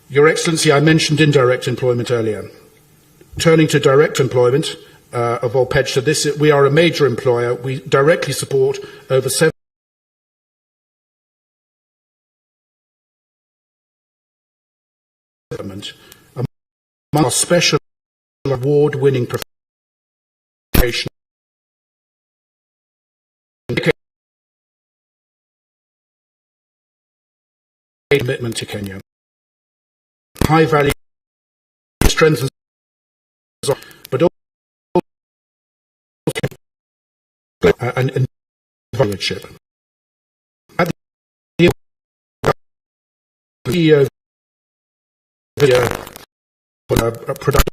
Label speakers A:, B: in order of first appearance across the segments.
A: Your Excellency, I mentioned indirect employment earlier. Turning to direct employment of all Pejeta, we are a major employer. We directly support over 7 among our special award-winning profession commitment to Kenya. High value strengthens, but also and leadership. At the CEO production.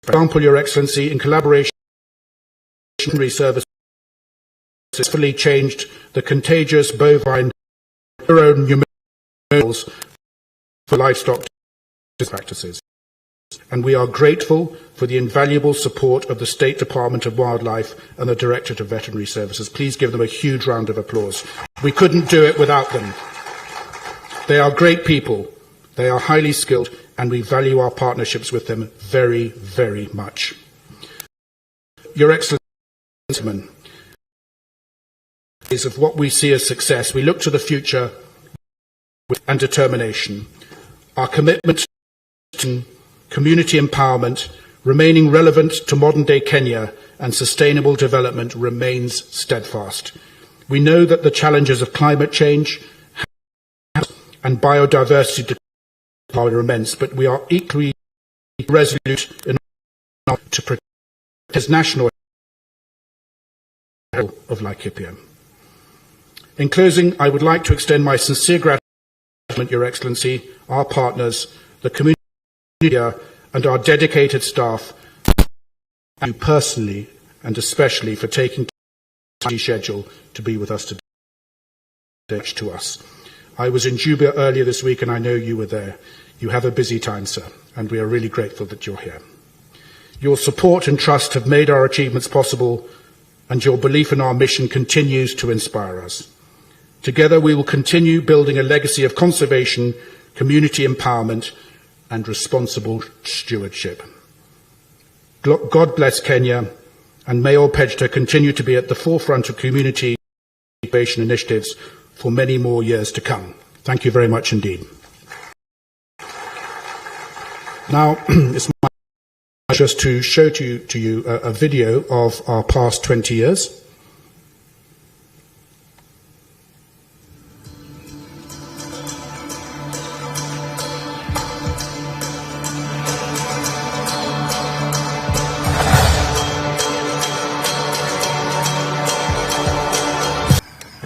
A: For example, Your Excellency, in collaboration with services, successfully changed the contagious bovine numerals for livestock practices. And we are grateful for the invaluable support of the State Department of Wildlife and the Directorate of Veterinary Services. Please give them a huge round of applause. We couldn't do it without them. They are great people, they are highly skilled, and we value our partnerships with them very, very much. Your Excellency, is of what we see as success. We look to the future and determination. Our commitment to community empowerment, remaining relevant to modern-day Kenya and sustainable development remains steadfast. We know that the challenges of climate change and biodiversity are immense, but we are equally resolute in to protect his national of Laikipia. In closing, I would like to extend my sincere gratitude, Your Excellency, our partners, the community, and our dedicated staff, and you personally and especially for taking time schedule to be with us today. To us. I was in Juba earlier this week and I know you were there. You have a busy time, sir, and we are really grateful that you're here. Your support and trust have made our achievements possible, and your belief in our mission continues to inspire us. Together we will continue building a legacy of conservation, community empowerment, and responsible stewardship. God bless Kenya, and may all Pejeta continue to be at the forefront of community innovation initiatives for many more years to come. Thank you very much indeed. Now, it's my pleasure just to show to you a video of our past 20 years.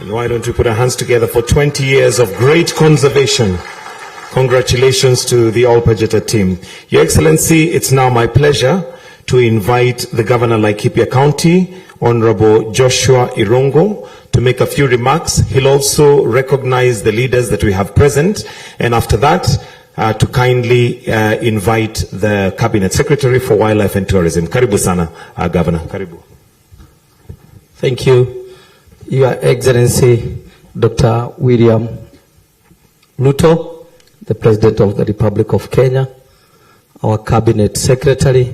B: Why don't we put our hands together for 20 years of great conservation. Congratulations to the All Pejeta team. Your Excellency, it's now my pleasure to invite the Governor of Laikipia County, Honorable Joshua Irungu, to make a few remarks. He'll also recognize the leaders that we have present, and after that, to kindly invite the Cabinet Secretary for Wildlife and Tourism. Karibu sana, Governor. Karibu.
C: Thank you. Your Excellency, Dr. William Ruto, the President of the Republic of Kenya, our Cabinet Secretary,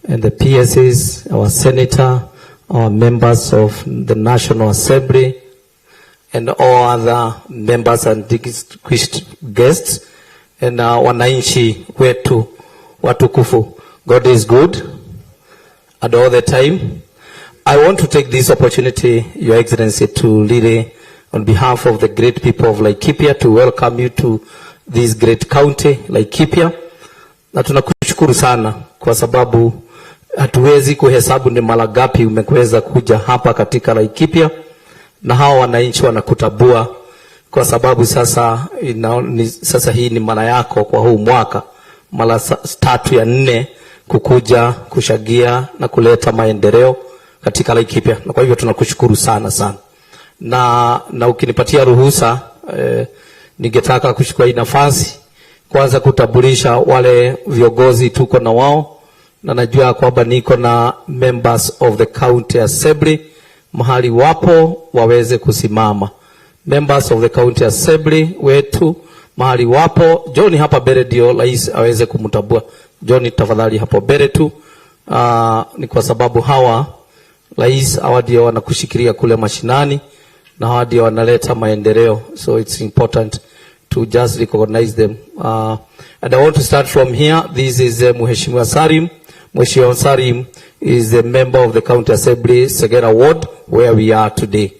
C: and the PSs, our Senator, our members of the National Assembly, and all other members and distinguished guests, and wananchi wetu watukufu. God is good, and all the time. I want to take this opportunity, Your Excellency, to really, on behalf of the great people of Laikipia, to welcome you to this great county, Laikipia. Na tunakushukuru sana kwa sababu hatuwezi kuhesabu ni mara ngapi umeweza kuja hapa katika Laikipia, na hawa wananchi wanakutabua kwa sababu sasa hii ni mara yako kwa huu mwaka, mara 3 ya 4 kukuja kushagia na kuleta maendeleo katika Laikipia. Na kwa hivyo tunakushukuru sana sana. Na ukinipatia ruhusa, ningetaka kuchukua hii nafasi kwanza kutambulisha wale viongozi tuko na wao, na najua kwamba niko na members of the county assembly mahali wapo waweze kusimama. Members of the County Assembly wetu mahali wapo, John hapa mbele ndio rais aweze kumtambua. John tafadhali hapo mbele tu. Ni kwa sababu hawa rais hawa ndio wanakushikilia kule mashinani na hawa ndio wanaleta maendeleo, so it's important to just recognize them. And I want to start from here. This is Mheshimiwa Salim. Mheshimiwa Salim is a member of the County Assembly, Segera Ward, where we are today.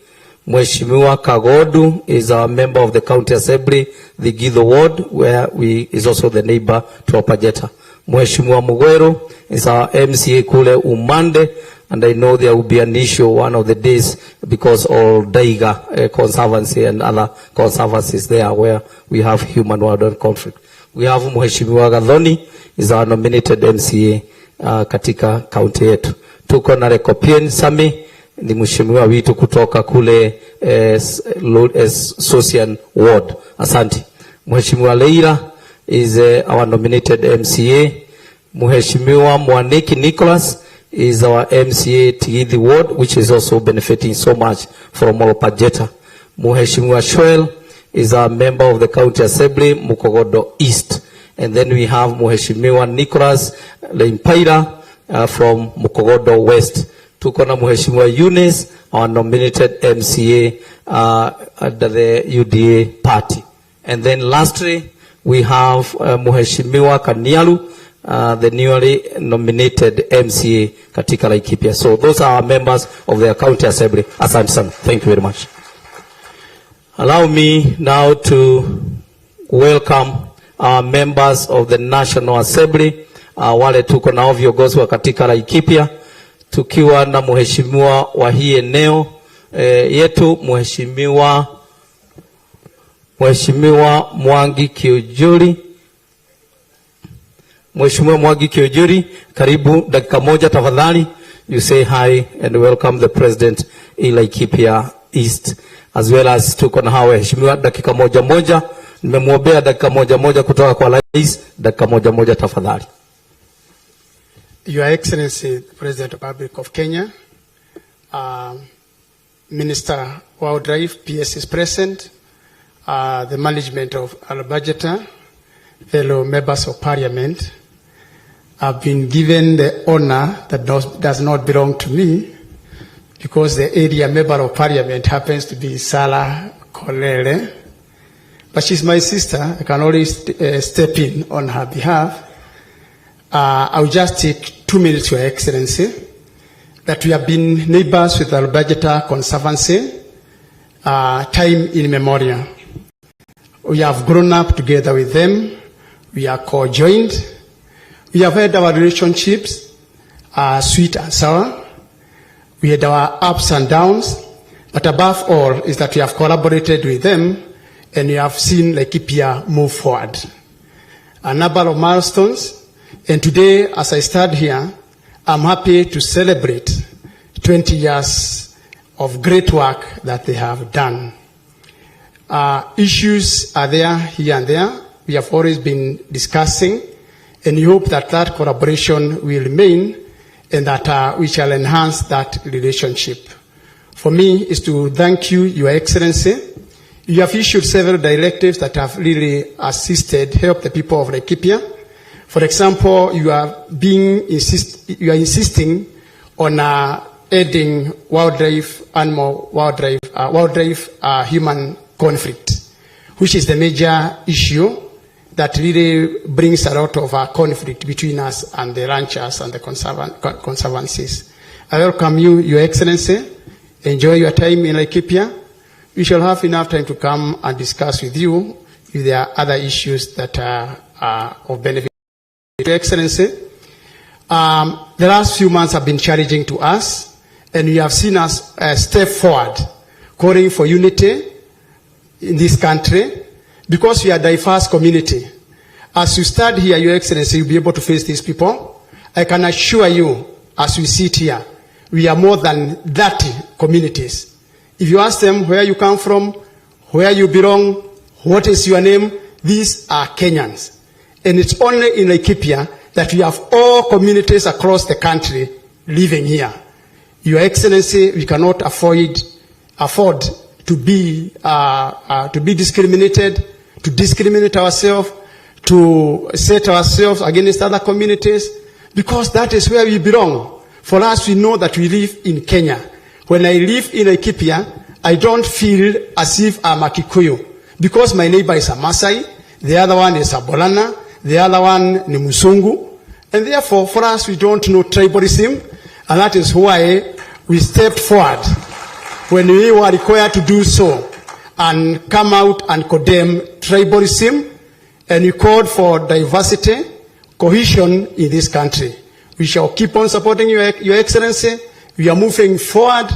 C: Mheshimiwa Kagodu is a member of the County Assembly, the Githo Ward, where we is also the neighbor to Pejeta. Mheshimiwa Mugwero is our MCA kule Umande, and I know there will be an issue one of the days because of Daiga Conservancy and other conservancies there where we have human wildlife conflict. We have Mheshimiwa Gathoni is our nominated MCA katika county yetu. Tuko na Rekopien Sami ni mheshimiwa wetu kutoka kule Social Ward. Asante. Mheshimiwa Leila is our nominated MCA. Mheshimiwa Mwaniki Nicholas is our MCA Tigithi Ward, which is also benefiting so much from all Pejeta. Mheshimiwa Shoel is a member of the County Assembly, Mukogodo East. And then we have Mheshimiwa Nicholas Leimpaira from Mukogodo West. Tuko na Mheshimiwa Eunice, our nominated MCA under the UDA party. And then lastly, we have Mheshimiwa Kanialu, the newly nominated MCA katika Laikipia. So those are our members of the County Assembly. Asante sana. Thank you very much. Allow me now to welcome our members of the National Assembly. Wale tuko nao viongozi wa katika Laikipia, tukiwa na mheshimiwa wa hii eneo yetu, Mheshimiwa Mwangi Kiujuri. Mheshimiwa Mwangi Kiujuri, karibu dakika moja tafadhali. You say hi and welcome the president in Laikipia East, as well as tuko na hawa mheshimiwa dakika moja. Nimemwombea dakika moja kutoka kwa rais, dakika moja tafadhali.
D: Your Excellency, President of the Republic of Kenya, Minister Wildlife, PS is present, the management of Al-Bajeta, fellow members of Parliament. I've been given the honor that does not belong to me because the area member of Parliament happens to be Sarah Kolele. But she's my sister. I can always step in on her behalf. I'll just take 2 minutes, Your Excellency, that we have been neighbors with Al-Bajeta Conservancy, time immemorial. We have grown up together with them. We are co-joined. We have had our relationships, sweet and sour. We had our ups and downs. But above all is that we have collaborated with them and we have seen Laikipia move forward. A number of milestones. And today, as I stand here, I'm happy to celebrate 20 years of great work that they have done. Issues are there, here and there. We have always been discussing, and we hope that that collaboration will remain and that we shall enhance that relationship. For me, is to thank you, Your Excellency. You have issued several directives that have really assisted, helped the people of Laikipia. For example, you are insisting on adding human conflict, which is the major issue that really brings a lot of conflict between us and the ranchers and the conservancies. I welcome you, Your Excellency. Enjoy your time in Laikipia. We shall have enough time to come and discuss with you if there are other issues that are of benefit. Your Excellency, the last few months have been challenging to us, and we have seen us step forward, calling for unity in this country, because we are a diverse community. As you stand here, Your Excellency, you'll be able to face these people. I can assure you, as we sit here, we are more than 30 communities. If you ask them where you come from, where you belong, what is your name, these are Kenyans. And it's only in Laikipia that we have all communities across the country living here. Your Excellency, we cannot afford to be discriminated, to discriminate ourselves, to set ourselves against other communities, because that is where we belong. For us, we know that we live in Kenya. When I live in Laikipia, I don't feel as if I'm a Kikuyu, because my neighbor is a Maasai, the other one is a Bolana, the other one is Musungu, and therefore, for us, we don't know tribalism, and that is why we stepped forward when we were required to do so and come out and condemn tribalism, and we called for diversity, cohesion in this country. We shall keep on supporting Your Excellency. We are moving forward,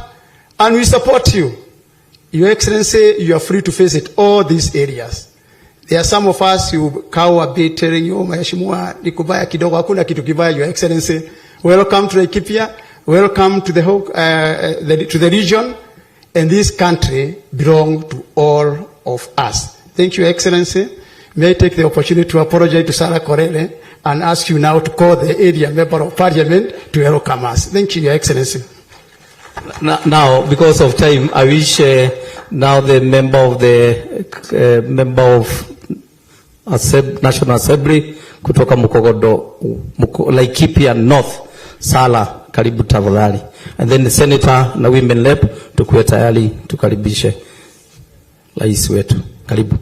D: and we support you. Your Excellency, you are free to visit all these areas. There are some of us who cow a bit telling you, Mheshimiwa, nikubaya kidogo, hakuna kitu kibaya, Your Excellency. Welcome to Laikipia. Welcome to the whole, to the region. And this country belongs to all of us. Thank you, Your Excellency. May I take the opportunity to apologize to Sarah Korele and ask you now to call the area member of parliament to welcome us. Thank you, Your Excellency.
C: Now, because of time, I wish now the member of National Assembly kutoka Mukogodo, Laikipia North, Sala, karibu tafadhali. And then the senator na women rep tukuwe tayari tukaribishe rais wetu. Karibu.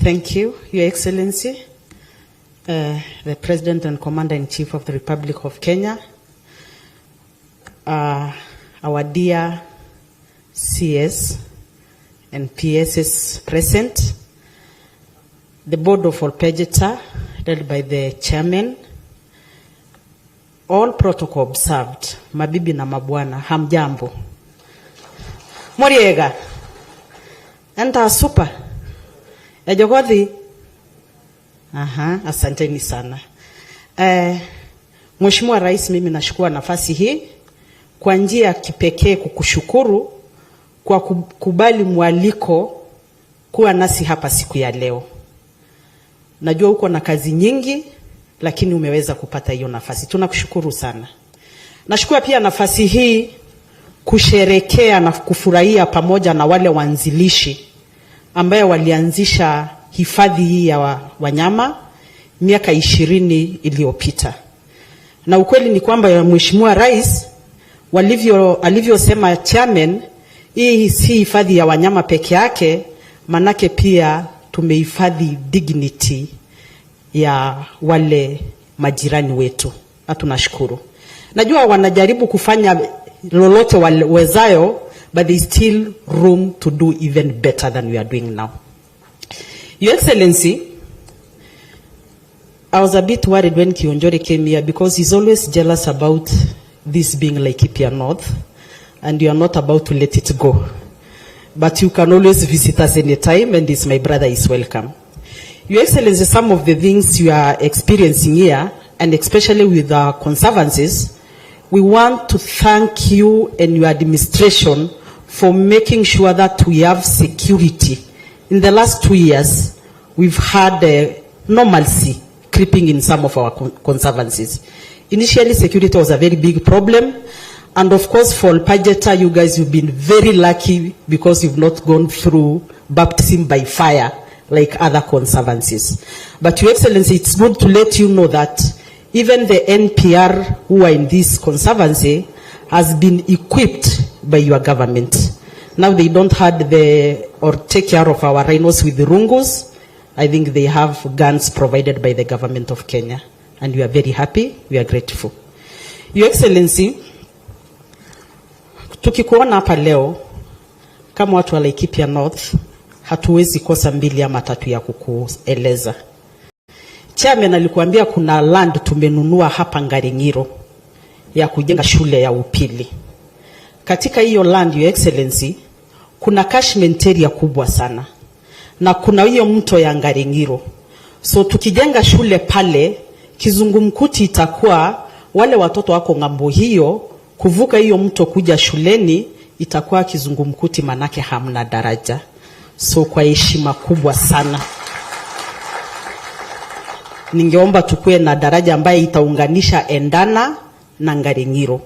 E: Thank you, Your Excellency, the President and Commander-in-Chief of the Republic of Kenya, our dear CS and PSs present, the Board of Pejeta, led by the Chairman, all protocol observed, mabibi na mabwana, hamjambo. Moriega, enta super. Ejogothi. Asanteni sana. Mheshimiwa Rais, mimi nashukua nafasi hii kwa njia kipekee kukushukuru kwa kubali mwaliko kuwa nasi hapa siku ya leo. Najua uko na kazi nyingi, lakini umeweza kupata hiyo nafasi. Tunakushukuru sana. Nashukua pia nafasi hii kusherekea na kufurahia pamoja na wale waanzilishi ambayo walianzisha hifadhi hii ya wanyama miaka 20 iliyopita. Na ukweli ni kwamba Mheshimiwa Rais alivyosema Chairman, hii si hifadhi ya wanyama peke yake, manake pia tumehifadhi dignity ya wale majirani wetu. Na tunashukuru. Najua wanajaribu kufanya lolote wezayo, but there is still room to do even better than we are doing now. Your Excellency, I was a bit worried when Kionjori came here because he's always jealous about this being Laikipia North, and you are not about to let it go. But you can always visit us anytime, and this, my brother, is welcome. Your Excellency, some of the things you are experiencing here, and especially with our conservancies, we want to thank you and your administration for making sure that we have security. In the last 2 years, we've had normalcy creeping in some of our conservancies. Initially, security was a very big problem. And of course, for Pejeta, you guys, you've been very lucky because you've not gone through baptism by fire like other conservancies. But Your Excellency, it's good to let you know that even the NPR who are in this conservancy has been equipped by your government. Now they don't have or take care of our rhinos with the rungus. I think they have guns provided by the government of Kenya. And we are very happy, we are grateful. Your Excellency, tukikuona hapa leo, kama watu wa Laikipia North, hatuwezi kosa 2 ama 3 ya kukueleza. Chairman alikuambia kuna land tumenunua hapa Ngaringiro ya kujenga shule ya upili. Katika hiyo land, Your Excellency, kuna catchment area kubwa sana. Na kuna hiyo mto ya Ngaringiro. So tukijenga shule pale, kizungumkuti itakuwa wale watoto wako ngambo hiyo, kuvuka hiyo mto kuja shuleni, itakuwa kizungumkuti manake hamna daraja. So kwa heshima kubwa sana, ningeomba tukue na daraja ambaye itaunganisha Endana na Ngaringiro.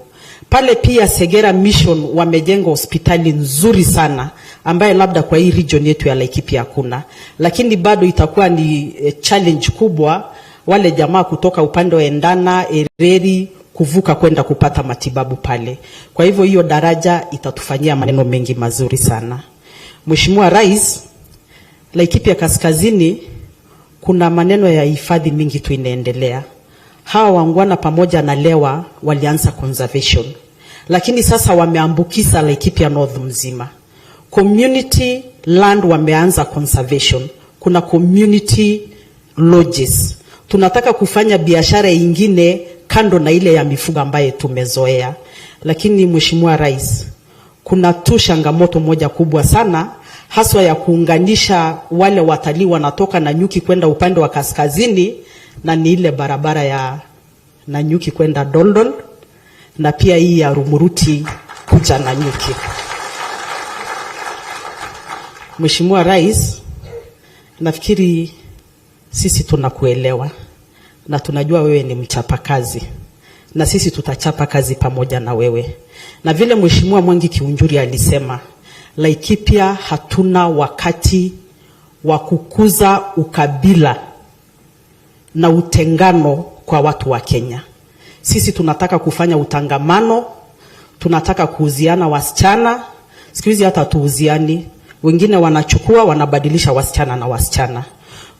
E: Pale pia Segera Mission wamejenga hospitali nzuri sana ambaye labda kwa hii region yetu ya Laikipia hakuna, lakini bado itakuwa ni challenge kubwa wale jamaa kutoka upande wa Endana, Ereri kuvuka kwenda kupata matibabu pale. Kwa hivyo hiyo daraja itatufanyia maneno mengi mazuri sana. Mheshimiwa Rais, Laikipia Kaskazini kuna maneno ya hifadhi mingi tu inaendelea. Hawa wangwana pamoja na Lewa walianza conservation, lakini sasa wameambukiza Laikipia North mzima. Community land wameanza conservation. Kuna community lodges. Tunataka kufanya biashara ingine kando na ile ya mifugo ambaye tumezoea. Lakini Mheshimiwa Rais, kuna tu changamoto moja kubwa sana, haswa ya kuunganisha wale watalii wanatoka Nanyuki kwenda upande wa kaskazini, na ni ile barabara ya Nanyuki kwenda Doldol, na pia hii ya Rumuruti kuja Nanyuki. Mheshimiwa Rais, nafikiri sisi tunakuelewa na tunajua wewe ni mchapakazi, na sisi tutachapa kazi pamoja na wewe. Na vile Mheshimiwa Mwangi Kiunjuri alisema, Laikipia hatuna wakati wa kukuza ukabila na utengano kwa watu wa Kenya. Sisi tunataka kufanya utangamano, tunataka kuuziana wasichana. Siku hizi hata tuuziani, wengine wanachukua wanabadilisha wasichana na wasichana.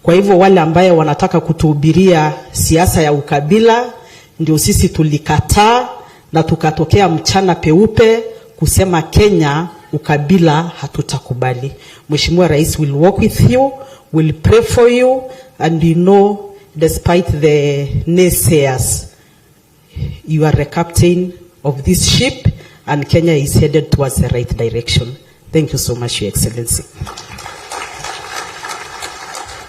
E: Kwa hivyo wale ambaye wanataka kutuhubiria siasa ya ukabila, ndio sisi tulikataa na tukatokea mchana peupe kusema Kenya ukabila hatutakubali. Mheshimiwa Rais will work with you, will pray for you, and you know, despite the naysayers, you are the captain of this ship and Kenya is headed towards the right direction. Thank you so much, Your Excellency.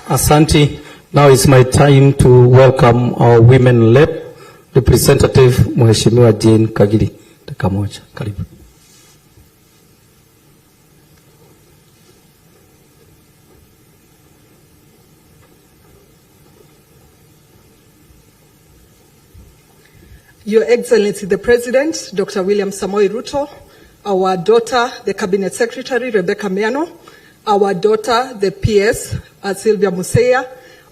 C: Asante. Now it's my time to welcome our women led representative, Mheshimiwa Jane Kagiri. Dakika moja. Karibu.
F: Your Excellency the President, Dr. William Samoei Ruto, our daughter, the Cabinet Secretary, Rebecca Miano, our daughter, the PS, Sylvia Museya,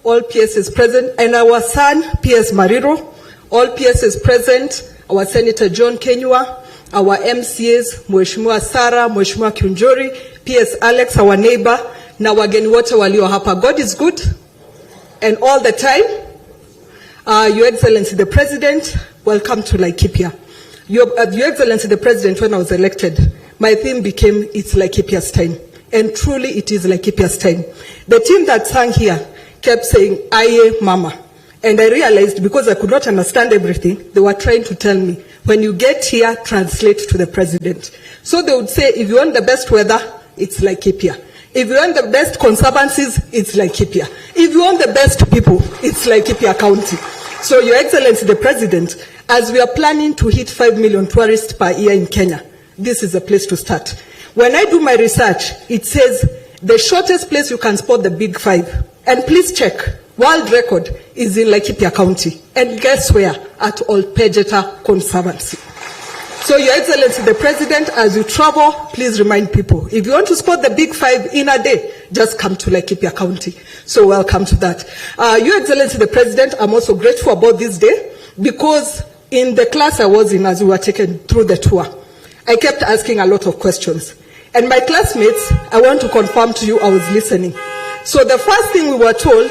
F: all PSs present, and our son, PS Mariro, all PSs present, our Senator John Kenyua, our MCAs, Mheshimiwa Sara, Mheshimiwa Kiunjuri, PS Alex, our neighbor, na wageni wote walio hapa. God is good, and all the time. Your Excellency the President, welcome to Laikipia. Your Excellency the President, when I was elected, my theme became, it's Laikipia's time. And truly it is Laikipia's time. The team that sang here kept saying, Aye Mama. And I realized, because I could not understand everything, they were trying to tell me, when you get here, translate to the President. So they would say, if you want the best weather, it's Laikipia. If you want the best conservancies, it's Laikipia. If you want the best people, it's Laikipia County. So Your Excellency the President, as we are planning to hit 5 million tourists per year in Kenya, this is a place to start. When I do my research, it says the shortest place you can spot the big five, and please check, world record is in Laikipia County. And guess where? At Pejeta Conservancy. So Your Excellency the President, as you travel, please remind people, if you want to spot the big five in a day, just come to Laikipia County. So welcome to that. Your Excellency the President, I'm also grateful about this day, because in the class I was in, as we were taken through the tour, I kept asking a lot of questions. And my classmates, I want to confirm to you, I was listening. So the first thing we were told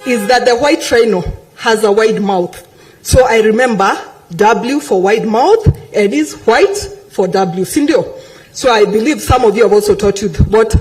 F: is that the white rhino has a wide mouth. So I remember W for wide mouth, and is white for W. Sindio. So I believe some of you have also taught you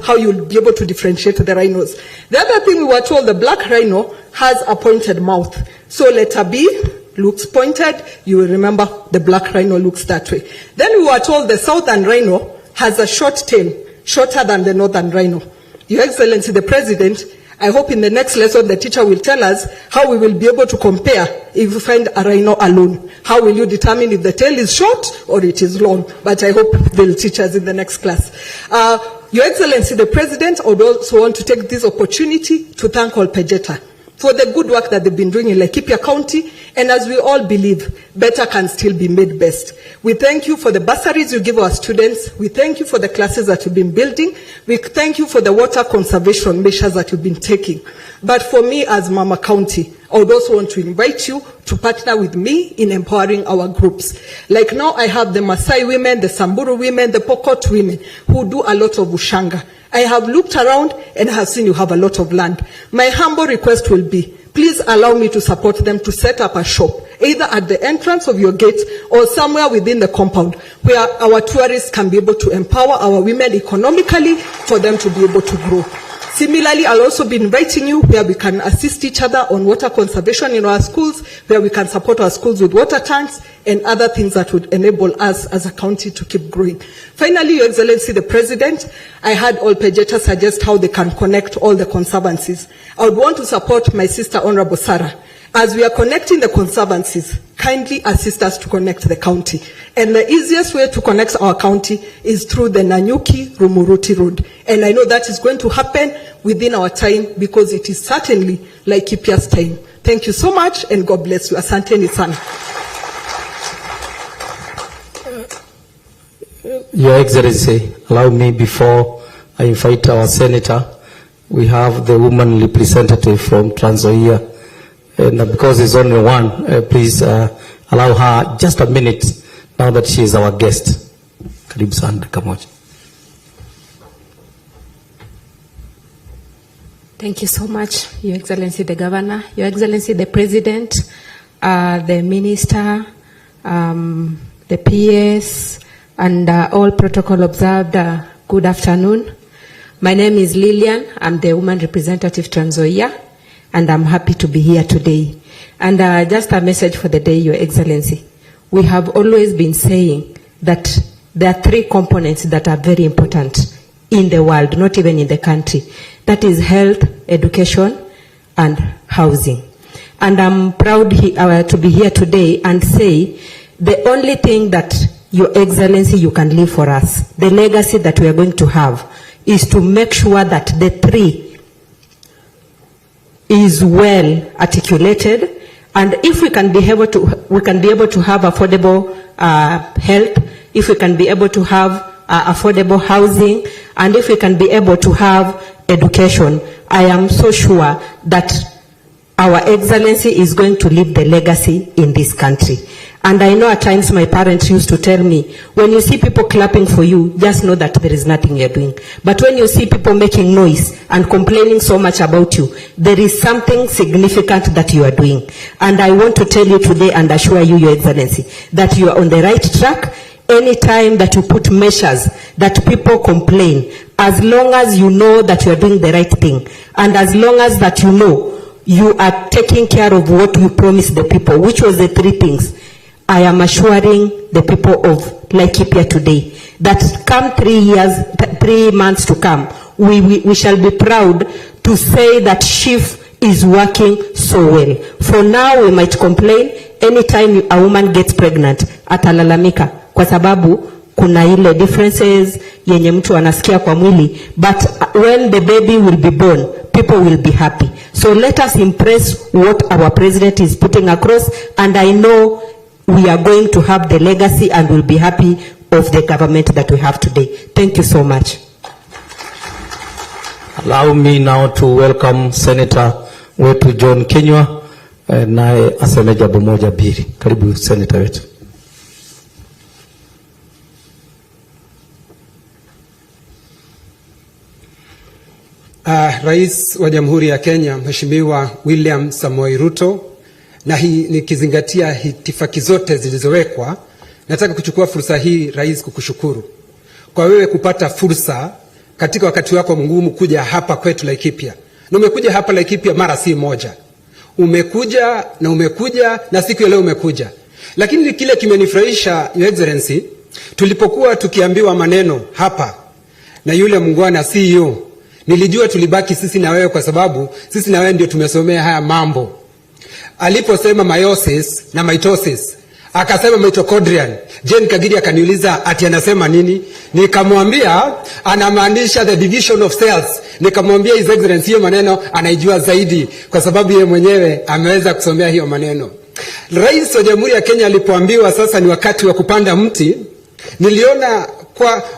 F: how you'll be able to differentiate the rhinos. The other thing we were told, the black rhino has a pointed mouth. So letter B looks pointed. You will remember the black rhino looks that way. Then we were told the southern rhino has a short tail, shorter than the northern rhino. Your Excellency the President, I hope in the next lesson the teacher will tell us how we will be able to compare if you find a rhino alone. How will you determine if the tail is short or it is long? But I hope they'll teach us in the next class. Your Excellency, the President, I would also want to take this opportunity to thank all Pejeta for the good work that they've been doing in Laikipia County, and as we all believe, better can still be made best. We thank you for the bursaries you give our students. We thank you for the classes that you've been building. We thank you for the water conservation measures that you've been taking. But for me as Mama County, I would also want to invite you to partner with me in empowering our groups. Like now I have the Maasai women, the Samburu women, the Pokot women who do a lot of Ushanga. I have looked around and have seen you have a lot of land. My humble request will be, please allow me to support them to set up a shop, either at the entrance of your gate or somewhere within the compound, where our tourists can be able to empower our women economically for them to be able to grow. Similarly, I'll also be inviting you where we can assist each other on water conservation in our schools, where we can support our schools with water tanks and other things that would enable us as a county to keep growing. Finally, Your Excellency, the President, I had all Pejeta suggest how they can connect all the conservancies. I would want to support my sister, Honorable Sarah. As we are connecting the conservancies, kindly assist us to connect the county. And the easiest way to connect our county is through the Nanyuki-Rumuruti Road. And I know that is going to happen within our time because it is certainly Laikipia's time. Thank you so much and God bless you. Asanteni sana.
C: Your Excellency, allow me before I invite our Senator, we have the woman representative from Trans Nzoia. And because there's only one, please allow her just a minute now that she is our guest. Karibu sana, Kamoja.
G: Thank you so much, Your Excellency the Governor, Your Excellency the President, the Minister, the PS, and all protocol observed. Good afternoon. My name is Lillian. I'm the woman representative Trans Nzoia, and I'm happy to be here today. And just a message for the day, Your Excellency. We have always been saying that there are three components that are very important in the world, not even in the country. That is health, education, and housing. And I'm proud to be here today and say the only thing that, Your Excellency, you can leave for us, the legacy that we are going to have, is to make sure that the three is well articulated, and if we can be able to, have affordable health, if we can be able to have affordable housing, and if we can be able to have education, I am so sure that our Excellency is going to leave the legacy in this country. And I know at times my parents used to tell me, when you see people clapping for you, just know that there is nothing you're doing. But when you see people making noise and complaining so much about you, there is something significant that you are doing. And I want to tell you today and assure you, Your Excellency, that you are on the right track. Anytime that you put measures that people complain, as long as you know that you are doing the right thing, and as long as that you know you are taking care of what you promised the people, which was the three things, I am assuring the people of Laikipia today that come 3 months to come, we shall be proud to say that Chief is working so well. For now, we might complain. Anytime a woman gets pregnant, atalalamika kwa sababu kuna ile differences yenye mtu anasikia kwa mwili, but when the baby will be born, people will be happy. So let us impress what our president is putting across, and I know we are going to have the legacy and will be happy of the government that we have today. Thank you so much.
C: Allow me now to welcome Senator wetu John Kinyua, naye aseme jambo moja mbili. Karibu Senator wetu.
H: Rais wa Jamhuri ya Kenya, Mheshimiwa William Samoei Ruto, na hii nikizingatia itifaki zote zilizowekwa, nataka kuchukua fursa hii Rais kukushukuru kwa wewe kupata fursa katika wakati wako mgumu kuja hapa kwetu Laikipia. Na umekuja hapa Laikipia mara si moja. Umekuja na siku ya leo umekuja. Lakini kile kimenifurahisha, Your Excellency, tulipokuwa tukiambiwa maneno hapa na yule mungwana CEO, Nilijua tulibaki sisi na wewe kwa sababu sisi na wewe ndio tumesomea haya mambo. Aliposema meiosis na mitosis, akasema mitochondrial. Jane Kagiri akaniuliza ati anasema nini? Nikamwambia anamaanisha the division of cells. Nikamwambia His Excellency hiyo maneno anaijua zaidi kwa sababu yeye mwenyewe ameweza kusomea hiyo maneno. Rais wa Jamhuri ya Kenya alipoambiwa sasa ni wakati wa kupanda mti, niliona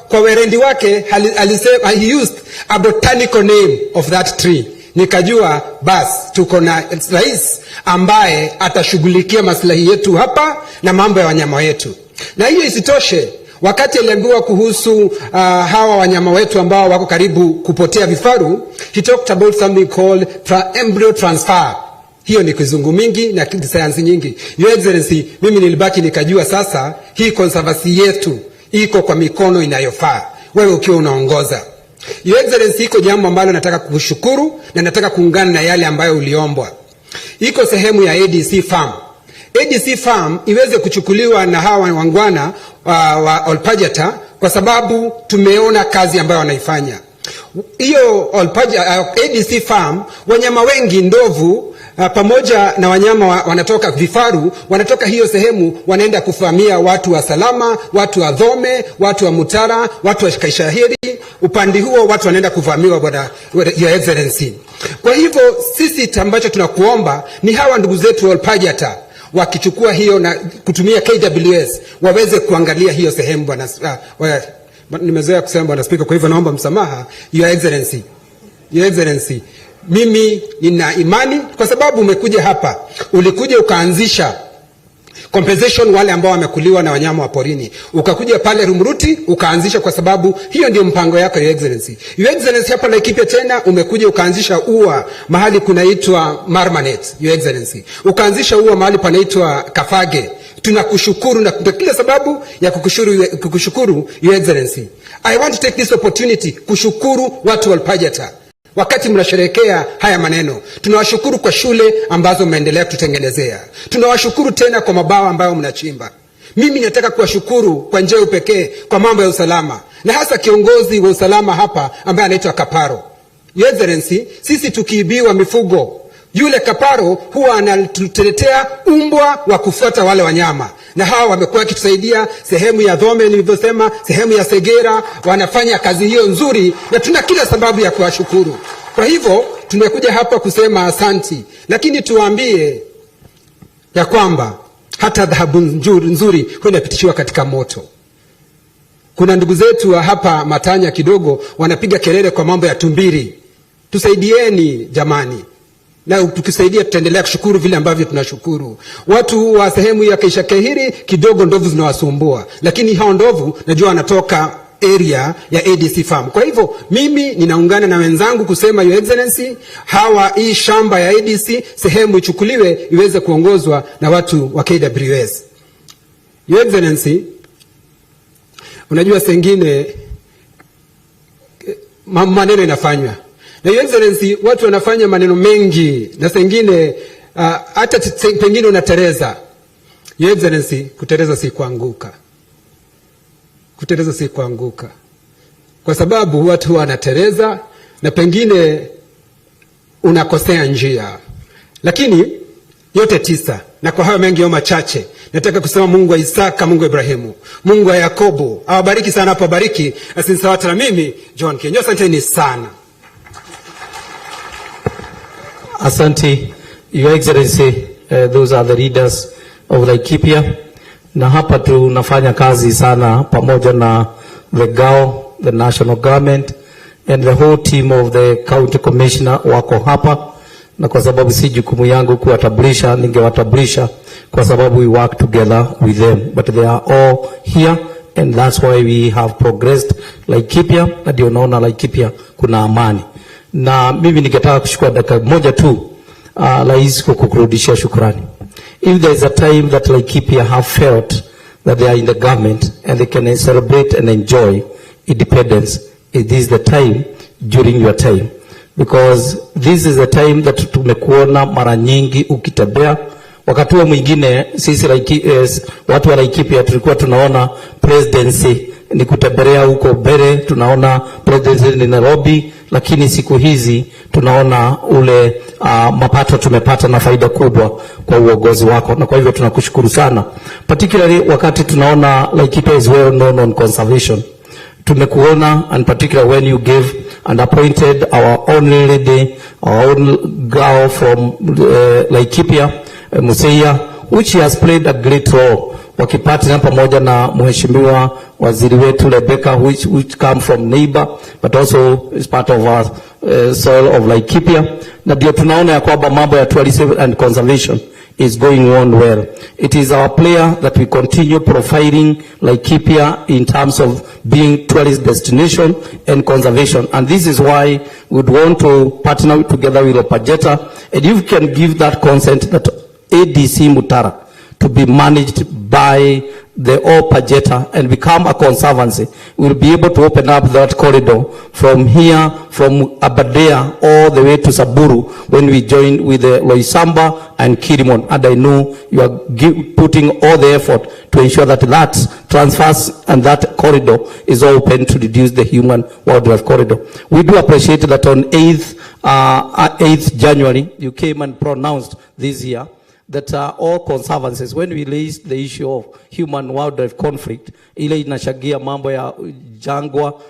H: kwa werendi wake alisema he used a botanical name of that tree. Nikajua bas tuko na rais ambaye atashughulikia maslahi yetu hapa na mambo ya wanyama wetu. Na hiyo isitoshe, wakati aliambiwa kuhusu hawa wanyama wetu ambao wako karibu kupotea vifaru, he talked about something called embryo transfer. Hiyo ni kizungu mingi na sayansi nyingi. Your Excellency, mimi nilibaki nikajua sasa hii Conservancy yetu iko kwa mikono inayofaa, wewe ukiwa unaongoza. Your Excellency, iko jambo ambalo nataka kukushukuru na nataka kuungana na yale ambayo uliombwa. Iko sehemu ya ADC farm. ADC farm iweze kuchukuliwa na hawa wangwana wa Pejeta kwa sababu tumeona kazi ambayo wanaifanya. Hiyo ADC farm, wanyama wengi, ndovu pamoja na wanyama wanatoka vifaru, wanatoka hiyo sehemu wanaenda kufamia watu wa Salama, watu wa Dhome, watu wa Mutara, watu wa Kaishahiri. Upande huo watu wanaenda kuvamiwa bwana Your Excellency. Kwa hivyo sisi ambacho tunakuomba ni hawa ndugu zetu wa Pejeta wakichukua hiyo na kutumia KWS waweze kuangalia hiyo sehemu bwana. Nimezoea kusema bwana Speaker, kwa hivyo naomba msamaha. Your Excellency, Your Excellency, mimi nina imani kwa sababu umekuja hapa, ulikuja ukaanzisha compensation wale ambao wamekuliwa na wanyama wa porini. Ukakuja pale Rumruti ukaanzisha kwa sababu hiyo ndio mpango yako Your Excellency. Your Excellency, hapa Laikipia tena umekuja ukaanzisha ua mahali kunaitwa Marmanet Your Excellency. Ukaanzisha ua mahali panaitwa Kafage. Tunakushukuru na kila sababu ya kukushukuru Your Excellency. I want to take this opportunity kushukuru watu wa Pejeta. Wakati mnasherehekea haya maneno, tunawashukuru kwa shule ambazo mnaendelea kututengenezea. Tunawashukuru tena kwa mabawa ambayo mnachimba. Mimi nataka kuwashukuru kwa njia pekee kwa mambo ya usalama, na hasa kiongozi wa usalama hapa ambaye anaitwa Kaparo. Your Excellency, sisi tukiibiwa mifugo, yule Kaparo huwa anatuletea umbwa wa kufuata wale wanyama. Na hawa wamekuwa kitusaidia sehemu ya Dhome nilivyosema, sehemu ya Segera, wanafanya kazi hiyo nzuri na tuna kila sababu ya kuwashukuru. Kwa hivyo tumekuja hapa kusema asanti, lakini tuambie ya kwamba hata dhahabu nzuri hunapitishiwa katika moto. Kuna ndugu zetu hapa Matanya kidogo wanapiga kelele kwa mambo ya tumbiri. Tusaidieni jamani. Na tukisaidia tutaendelea kushukuru vile ambavyo tunashukuru. Watu wa sehemu ya Kaishahiri kidogo ndovu zinawasumbua, lakini hao ndovu najua wanatoka area ya ADC farm. Kwa hivyo mimi ninaungana na wenzangu kusema Your Excellency, hii shamba ya ADC sehemu ichukuliwe iweze kuongozwa na watu wa KWS. Your Excellency, unajua sengine maneno inafanywa. Na Your Excellency, watu wanafanya maneno mengi na sengine hata pengine unatereza. Your Excellency, kutereza si kuanguka. Kutereza si kuanguka. Kwa sababu watu wanatereza na pengine unakosea njia. Lakini yote tisa, na kwa hayo mengi au machache, nataka kusema Mungu wa Isaka, Mungu wa Ibrahimu, Mungu wa Yakobo awabariki sana hapo, bariki asinsawata na mimi John Kenya. Asanteni sana.
C: Asante, Your Excellency, those are the leaders of Laikipia. Na hapa tunafanya kazi sana pamoja na the GAO, the national government, and the whole team of the county commissioner wako hapa. Na kwa sababu si jukumu yangu kuwatambulisha, ningewatambulisha kwa sababu we work together with them. But they are all here, and that's why we have progressed Laikipia, na ndio unaona Laikipia kuna amani. Na mimi ningetaka kuchukua dakika moja tu rais kukurudishia shukrani. If there is a time that Laikipia have felt that they are in the government and they can celebrate and enjoy independence, it is the time during your time. Because this is the time that tumekuona mara nyingi ukitembea. Wakati wa mwingine sisi watu wa Laikipia tulikuwa tunaona presidency ni kutembelea huko mbele. Tunaona president ni Nairobi, lakini siku hizi tunaona ule mapato tumepata na faida kubwa kwa uongozi wako, na kwa hivyo tunakushukuru sana, particularly wakati tunaona Laikipia is well known on conservation. Tumekuona, and particularly when you gave and appointed our own lady, our own girl from Laikipia, Museia, which has played a great role, wakipartner pamoja na mheshimiwa waziri wetu Rebecca, which come from neighbor, but also is part of our soil of Laikipia. Na ndio tunaona ya kwamba mambo ya tourism and conservation is going on well. It is our prayer that we continue profiling Laikipia in terms of being tourist destination and conservation. And this is why we would want to partner together with Pejeta. And if you can give that consent that ADC Mutara to be managed by the Pejeta and become a conservancy, we'll be able to open up that corridor from here, from Aberdare all the way to Saburu, when we join with the Loisamba and Kirimon. And I know you are putting all the effort to ensure that that transfers and that corridor is open to reduce the human wildlife corridor. We do appreciate that on 8th January, you came and pronounced this year that all conservancies, when we raised the issue of human-wildlife conflict, ile inashagia mambo ya jangwa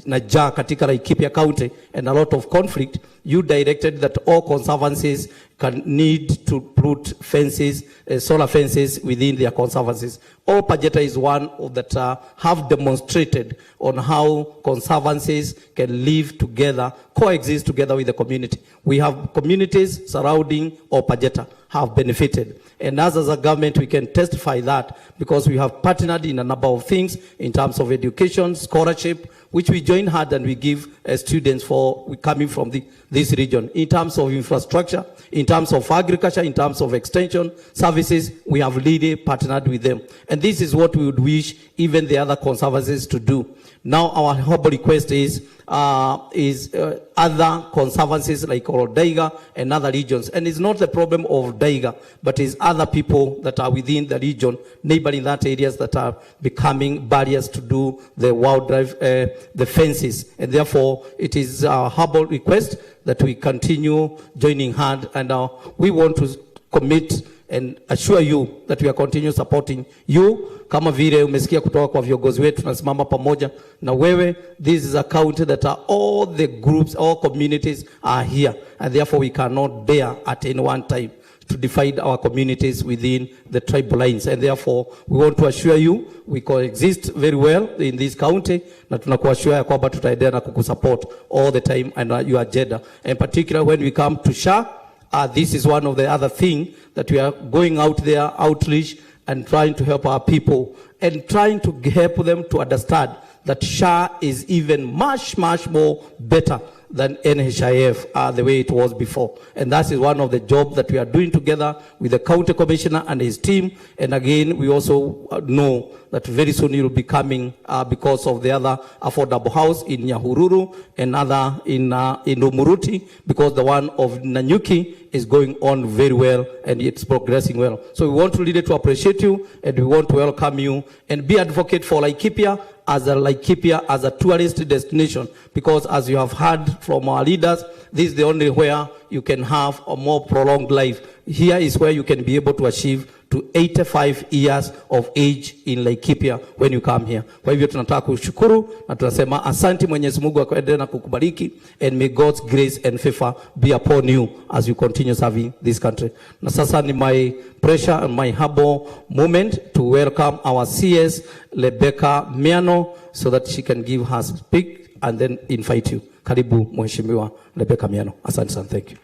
C: na jaa katika Laikipia County and a lot of conflict, you directed that all conservancies can need to put fences, solar fences within their conservancies. Pejeta is one of that have demonstrated on how conservancies can live together, coexist together with the community. We have communities surrounding Pejeta have benefited. And as a government, we can testify that because we have partnered in a number of things in terms of education, scholarship, which we join hard and we give students for coming from this region. In terms of infrastructure, in terms of agriculture, in terms of extension services, we have really partnered with them. And this is what we would wish even the other conservancies to do. Now our humble request is other conservancies like Daiga and other regions. And it's not the problem of Daiga, but it's other people that are within the region, neighboring that areas that are becoming barriers to do the wildlife, the fences. And therefore, it is our humble request that we continue joining hand, and we want to commit and assure you that we are continue supporting you. Kama vile umesikia kutoka kwa viongozi wetu, tunasimama pamoja na wewe. This is a county that all the groups, all communities are here, and therefore we cannot bear at any one time to divide our communities within the tribal lines. And therefore we want to assure you we coexist very well in this county, na tunakuassure ya kwamba tutaendelea na kukusupport all the time and your agenda. And particularly when we come to SHA, this is one of the other thing that we are going out there, outreach, and trying to help our people and trying to help them to understand that SHA is even much, much more better than NHIF, the way it was before. And that is one of the jobs that we are doing together with the county commissioner and his team. And again, we also know that very soon he will be coming because of the other affordable house in Nyahururu, another in Umuruti, because the one of Nanyuki is going on very well and it's progressing well. So we want really to appreciate you, and we want to welcome you and be advocate for Laikipia as a tourist destination, because as you have heard from our leaders, this is the only where you can have a more prolonged life. Here is where you can be able to achieve to 85 years of age in Laikipia when you come here. Kwa hivyo tunataka kushukuru na tunasema asante, Mwenyezi Mungu akuendelee na kukubariki, and may God's grace and favor be upon you as you continue serving this country. Na sasa ni my pressure and my humble moment to welcome our CS Rebecca Miano so that she can give her speak and then invite you. Karibu Mheshimiwa Rebecca Miano. Asante sana, thank you.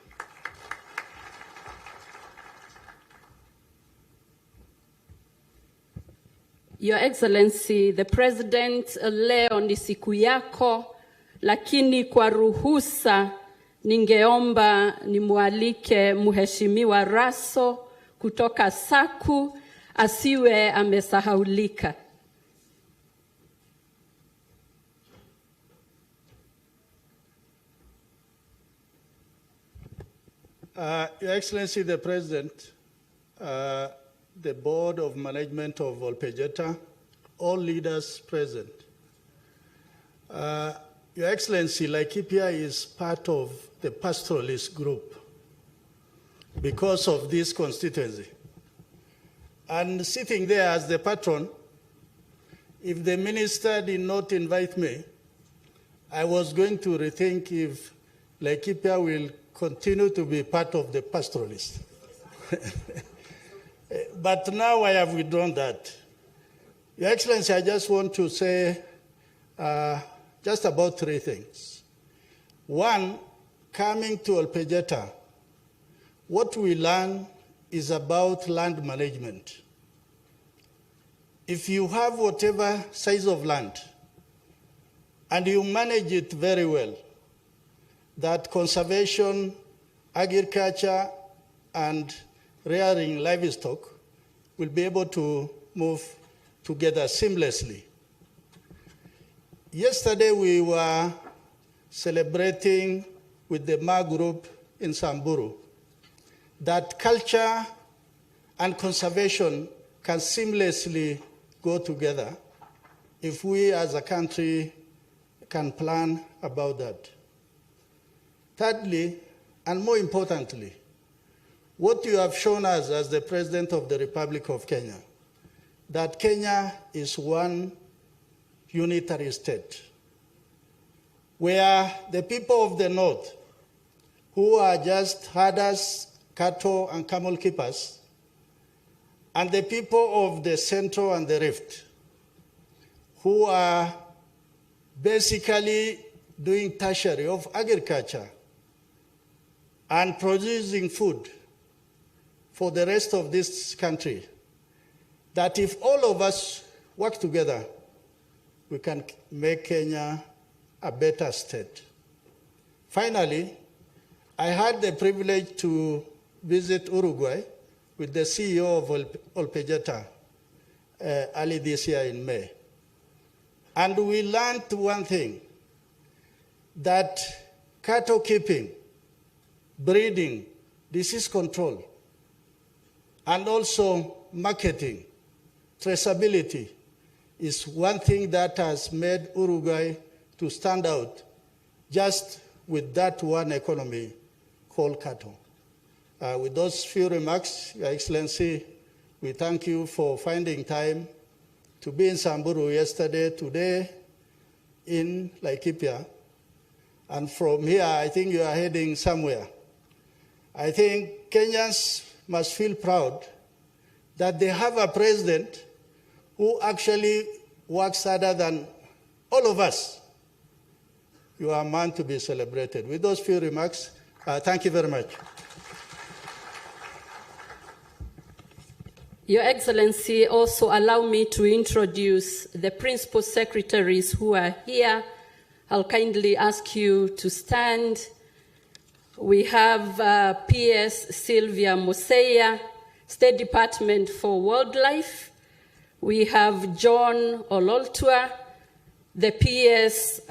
I: Your Excellency, the President, leo ni siku yako, lakini kwa ruhusa ningeomba nimwalike Mheshimiwa Raso kutoka Saku asiwe amesahaulika.
A: Your Excellency, the President, the Board of Management of Pejeta,
J: all leaders present. Your Excellency, Laikipia is part of the pastoralist group because of this constituency. And sitting there as the patron, if the minister did not invite me, I was going to rethink if Laikipia will continue to be part of the pastoralist. But now I have withdrawn that. Your Excellency, I just want to say just about 3 things. One, coming to Pejeta, what we learn is about land management. If you have whatever size of land and you manage it very well, that conservation, agriculture, and rearing livestock will be able to move together seamlessly. Yesterday we were celebrating with the Ma group in Samburu that culture and conservation can seamlessly go together if we as a country can plan about that. Thirdly, and more importantly, what you have shown us as the President of the Republic of Kenya, that Kenya is one unitary state, where the people of the north, who are just herders, cattle, and camel keepers, and the people of the central and the rift, who are basically doing tertiary of agriculture and producing food for the rest of this country, that if all of us work together, we can make Kenya a better state. Finally, I had the privilege to visit Uruguay with the CEO of Pejeta early this year in May. And we learned one thing, that cattle keeping, breeding, disease control, and also marketing, traceability, is one thing that has made Uruguay to stand out just with that one economy called cattle. With those few remarks, Your Excellency, we thank you for finding time to be in Samburu yesterday, today in Laikipia. And from here, I think you are heading somewhere. I think Kenyans must feel proud that they have a president who actually works harder than all of us. You are a man to be celebrated. With those few remarks, thank you very much.
I: Your Excellency, also allow me to introduce the principal secretaries who are here. I'll kindly ask you to stand. We have PS Sylvia Musea, State Department for Wildlife. We have John Ololtua, the PS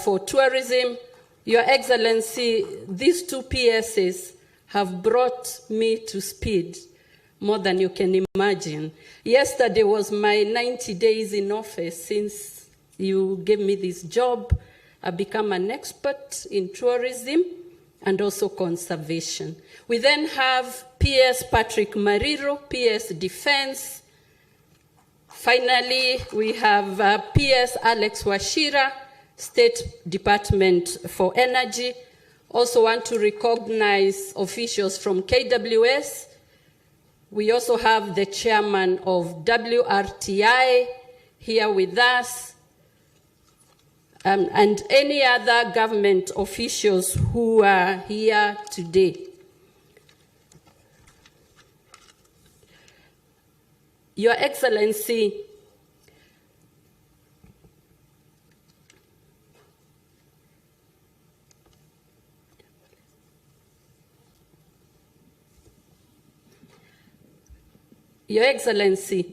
I: for Tourism. Your Excellency, these 2 PSs have brought me to speed more than you can imagine. Yesterday was my 90 days in office since you gave me this job. I've become an expert in tourism and also conservation. We then have PS Patrick Mariro, PS Defense. Finally, we have PS Alex Washira, State Department for Energy. Also want to recognize officials from KWS. We also have the chairman of WRTI here with us, and any other government officials who are here today. Your Excellency, Your Excellency,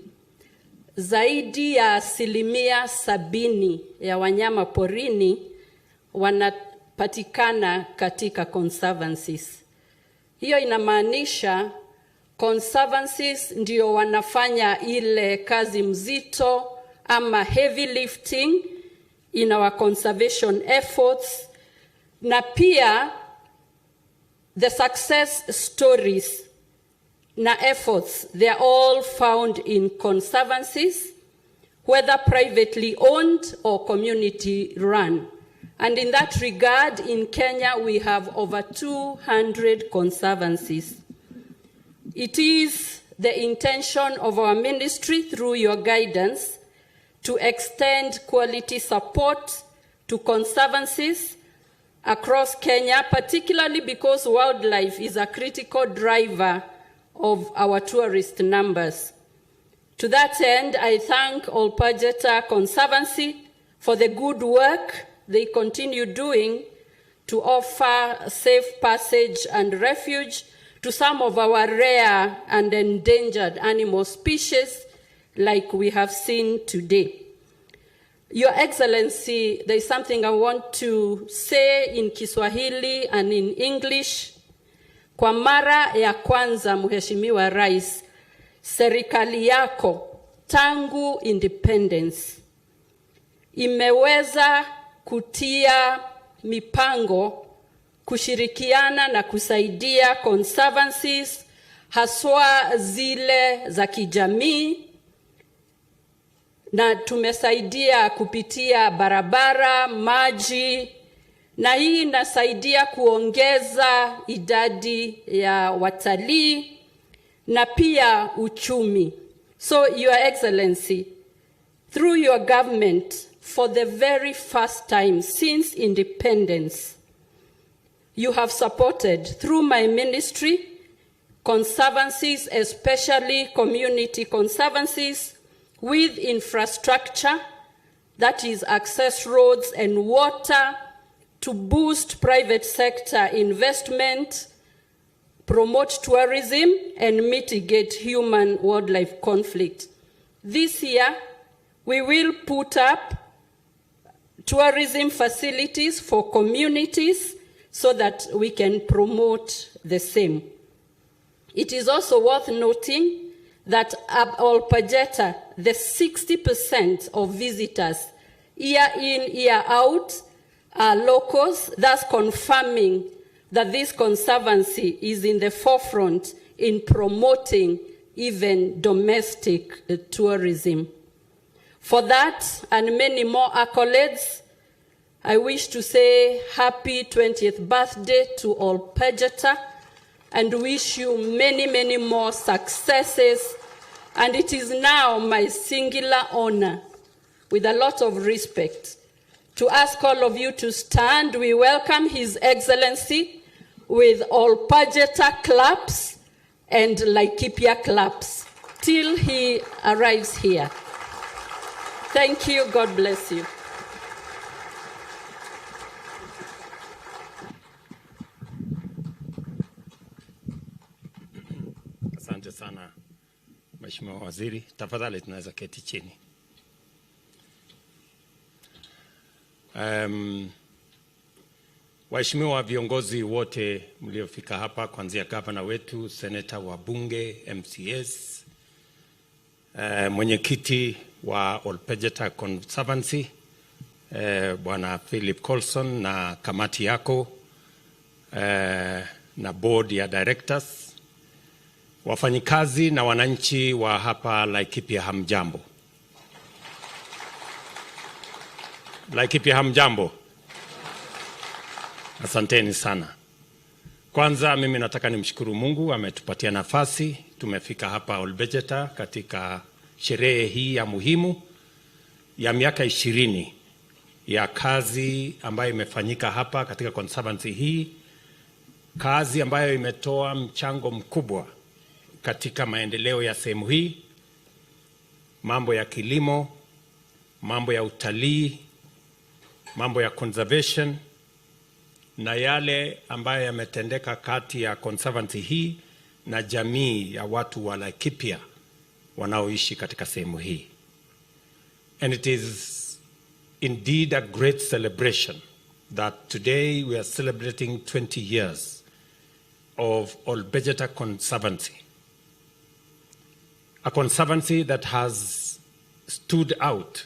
I: zaidi ya 70% ya wanyama porini wanapatikana katika conservancies. Hiyo inamaanisha conservancies ndio wanafanya ile kazi mzito ama heavy lifting in our conservation efforts, na pia the success stories na efforts, they are all found in conservancies, whether privately owned or community run. And in that regard, in Kenya, we have over 200 conservancies. It is the intention of our ministry, through your guidance, to extend quality support to conservancies across Kenya, particularly because wildlife is a critical driver of our tourist numbers. To that end, I thank Pejeta Conservancy for the good work they continue doing to offer safe passage and refuge to some of our rare and endangered animal species, like we have seen today. Your Excellency, there is something I want to say in Kiswahili and in English. Kwa mara ya kwanza, Mheshimiwa Rais, serikali yako tangu independence imeweza kutia mipango kushirikiana na kusaidia conservancies, haswa zile za kijamii, na tumesaidia kupitia barabara, maji, na hii inasaidia kuongeza idadi ya watalii na pia uchumi. So, Your Excellency, through your government, for the very first time since independence, you have supported, through my ministry, conservancies, especially community conservancies, with infrastructure, that is access roads and water, to boost private sector investment, promote tourism, and mitigate human-wildlife conflict. This year, we will put up tourism facilities for communities so that we can promote the same. It is also worth noting that at Pejeta, the 60% of visitors year in, year out are locals, thus confirming that this conservancy is in the forefront in promoting even domestic tourism. For that and many more accolades, I wish to say happy 20th birthday to Pejeta and wish you many, many more successes. And it is now my singular honor, with a lot of respect, to ask all of you to stand. We welcome His Excellency with Pejeta claps and Laikipia claps till he arrives here. Thank you. God bless you.
K: Asante sana, Mheshimiwa Waziri. Tafadhali tunaweza keti chini. Waheshimiwa viongozi wote mliofika hapa, kuanzia gavana wetu, seneta, wabunge, MCS, mwenyekiti wa Pejeta Conservancy, Bwana Philip Colson, na kamati yako, na board ya directors, wafanyikazi na wananchi wa hapa Laikipia, hamjambo. Laikipia, hamjambo. Asanteni sana. Kwanza mimi nataka nimshukuru Mungu ametupatia nafasi, tumefika hapa Pejeta katika sherehe hii ya muhimu ya miaka 20 ya kazi ambayo imefanyika hapa katika conservancy hii, kazi ambayo imetoa mchango mkubwa katika maendeleo ya sehemu hii, mambo ya kilimo, mambo ya utalii, mambo ya conservation, na yale ambayo yametendeka kati ya conservancy hii na jamii ya watu wa Laikipia wanaoishi katika sehemu hii. And it is indeed a great celebration that today we are celebrating 20 years of Pejeta Conservancy. A conservancy that has stood out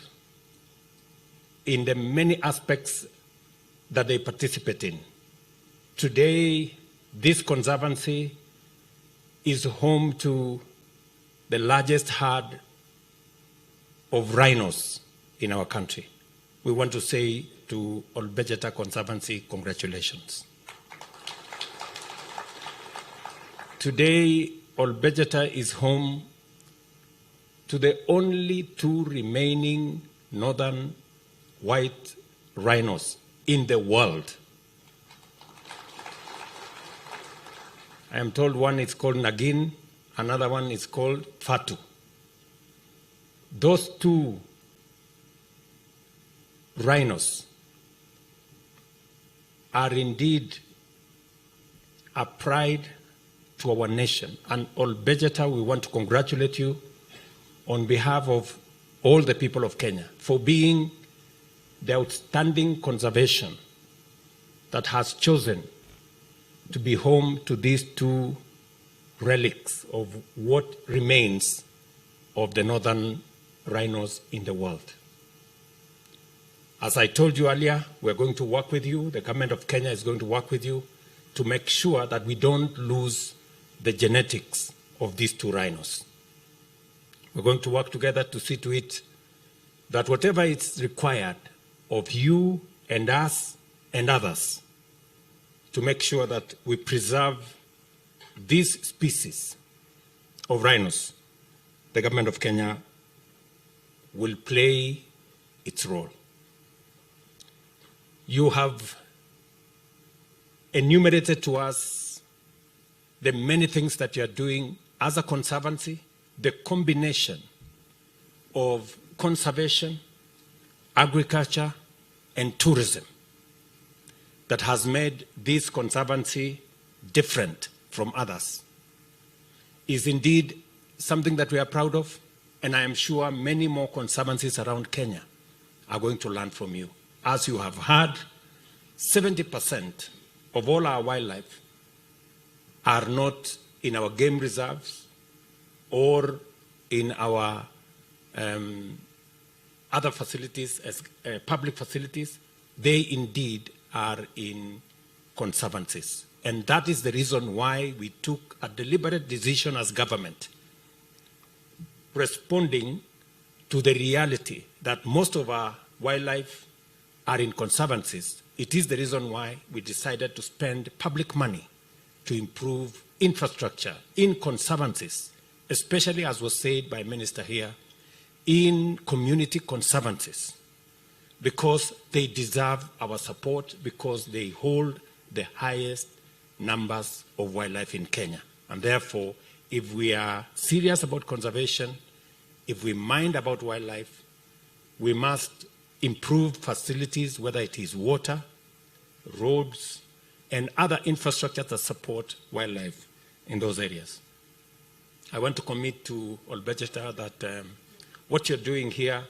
K: in the many aspects that they participate in. Today, this Conservancy is home to the largest herd of rhinos in our country. We want to say to Pejeta Conservancy, congratulations. Today, Pejeta is home to the only 2 remaining northern white rhinos in the world. I am told one is called Nagin, another one is called Fatu. Those 2 rhinos are indeed a pride to our nation. And Pejeta, we want to congratulate you on behalf of all the people of Kenya for being the outstanding conservation that has chosen to be home to these 2 relics of what remains of the northern rhinos in the world. As I told you earlier, we're going to work with you. The government of Kenya is going to work with you to make sure that we don't lose the genetics of these 2 rhinos. We're going to work together to see to it that whatever is required of you and us and others to make sure that we preserve these species of rhinos, the government of Kenya will play its role. You have enumerated to us the many things that you are doing as a conservancy, the combination of conservation, agriculture, and tourism that has made this conservancy different from others is indeed something that we are proud of, and I am sure many more conservancies around Kenya are going to learn from you. As you have heard, 70% of all our wildlife are not in our game reserves or in our other facilities as public facilities. They indeed are in conservancies. And that is the reason why we took a deliberate decision as government, responding to the reality that most of our wildlife are in conservancies. It is the reason why we decided to spend public money to improve infrastructure in conservancies, especially, as was said by Minister here, in community conservancies, because they deserve our support, because they hold the highest numbers of wildlife in Kenya. And therefore, if we are serious about conservation, if we mind about wildlife, we must improve facilities, whether it is water, roads, and other infrastructure that support wildlife in those areas. I want to commit to Pejeta that what you're doing here,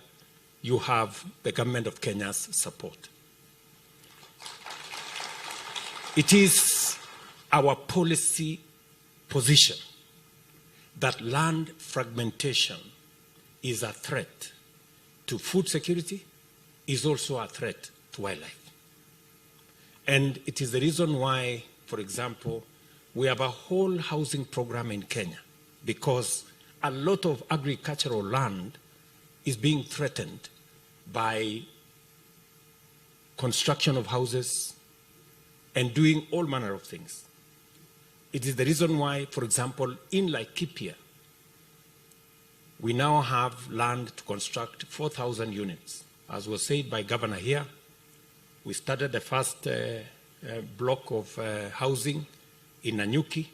K: you have the government of Kenya's support. It is our policy position that land fragmentation is a threat to food security, is also a threat to wildlife. And it is the reason why, for example, we have a whole housing program in Kenya, because a lot of agricultural land is being threatened by construction of houses and doing all manner of things. It is the reason why, for example, in Laikipia, we now have land to construct 4,000 units. As was said by Governor here, we started the first block of housing in Nanyuki.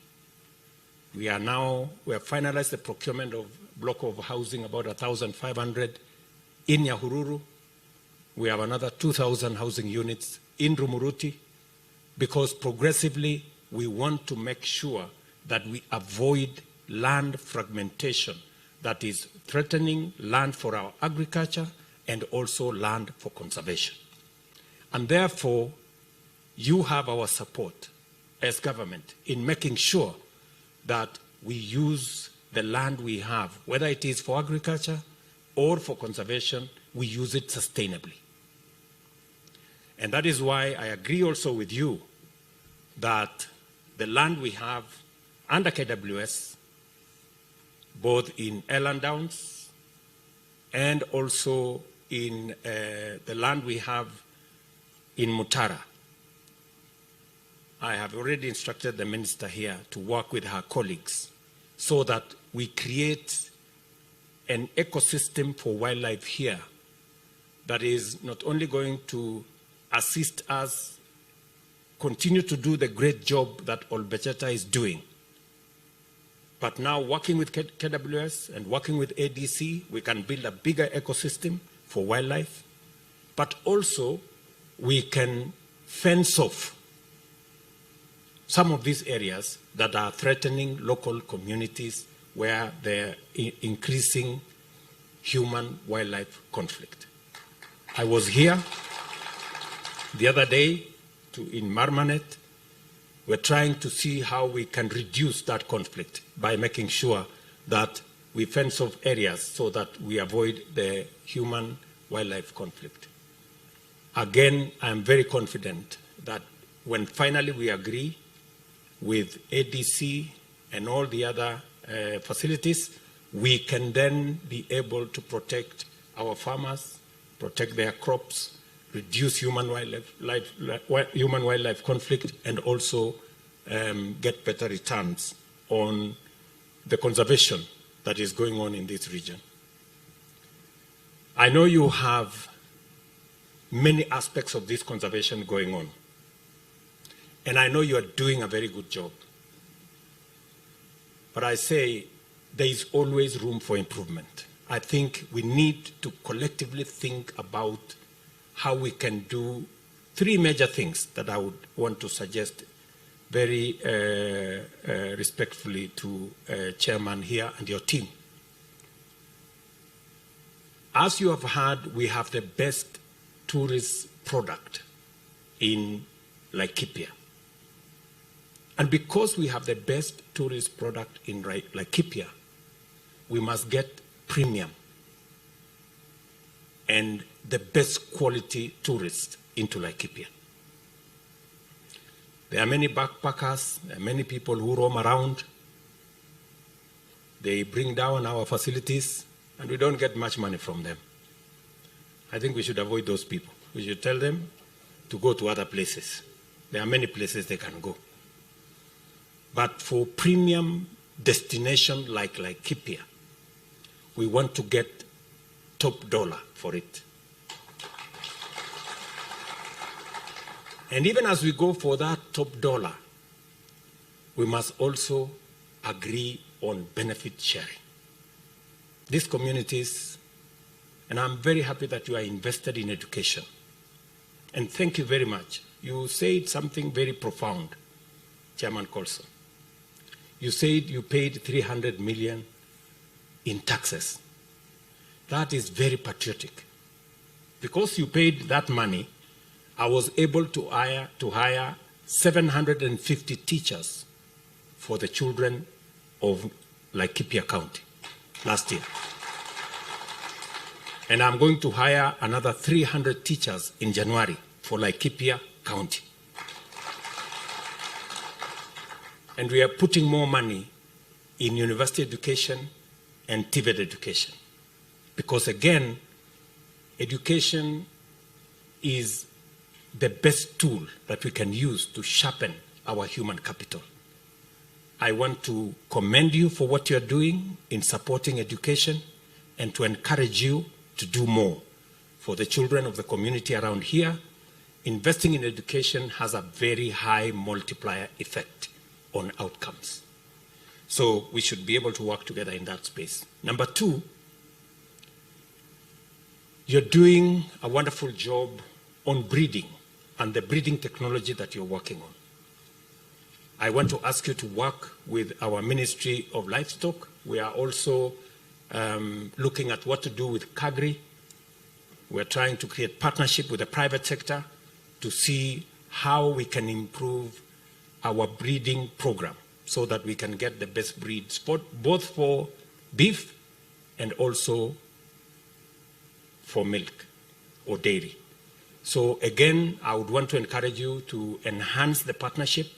K: We have finalized the procurement of block of housing, about 1,500 in Nyahururu. We have another 2,000 housing units in Rumuruti, because progressively we want to make sure that we avoid land fragmentation that is threatening land for our agriculture and also land for conservation. And therefore, you have our support as government in making sure that we use the land we have, whether it is for agriculture or for conservation, we use it sustainably. And that is why I agree also with you that the land we have under KWS, both in Elland Downs and also in the land we have in Mutara. I have already instructed the minister here to work with her colleagues so that we create an ecosystem for wildlife here that is not only going to assist us continue to do the great job that Pejeta is doing, but now working with KWS and working with ADC, we can build a bigger ecosystem for wildlife, but also we can fence off some of these areas that are threatening local communities where they're increasing human-wildlife conflict. I was here the other day in Marmanet. We're trying to see how we can reduce that conflict by making sure that we fence off areas so that we avoid the human-wildlife conflict. Again, I'm very confident that when finally we agree with ADC and all the other facilities, we can then be able to protect our farmers, protect their crops, reduce human-wildlife conflict, and also get better returns on the conservation that is going on in this region. I know you have many aspects of this conservation going on, and I know you are doing a very good job. But I say there is always room for improvement. I think we need to collectively think about how we can do three major things that I would want to suggest very respectfully to Chairman here and your team. As you have heard, we have the best tourist product in Laikipia. And because we have the best tourist product in Laikipia, we must get premium and the best quality tourists into Laikipia. There are many backpackers, there are many people who roam around. They bring down our facilities, and we don't get much money from them. I think we should avoid those people. We should tell them to go to other places. There are many places they can go. But for premium destination like Laikipia, we want to get top dollar for it. And even as we go for that top dollar, we must also agree on benefit sharing. These communities, and I'm very happy that you are invested in education. And thank you very much. You said something very profound, Chairman Colson. You said you paid 300 million in taxes. That is very patriotic. Because you paid that money, I was able to hire 750 teachers for the children of Laikipia County last year. And I'm going to hire another 300 teachers in January for Laikipia County. And we are putting more money in university education and TVET education. Because again, education is the best tool that we can use to sharpen our human capital. I want to commend you for what you're doing in supporting education and to encourage you to do more for the children of the community around here. Investing in education has a very high multiplier effect on outcomes. So we should be able to work together in that space. Number two, you're doing a wonderful job on breeding and the breeding technology that you're working on. I want to ask you to work with our Ministry of Livestock. We are also looking at what to do with Kagri. We're trying to create partnership with the private sector to see how we can improve our breeding program so that we can get the best breeds, both for beef and also for milk or dairy. So again, I would want to encourage you to enhance the partnership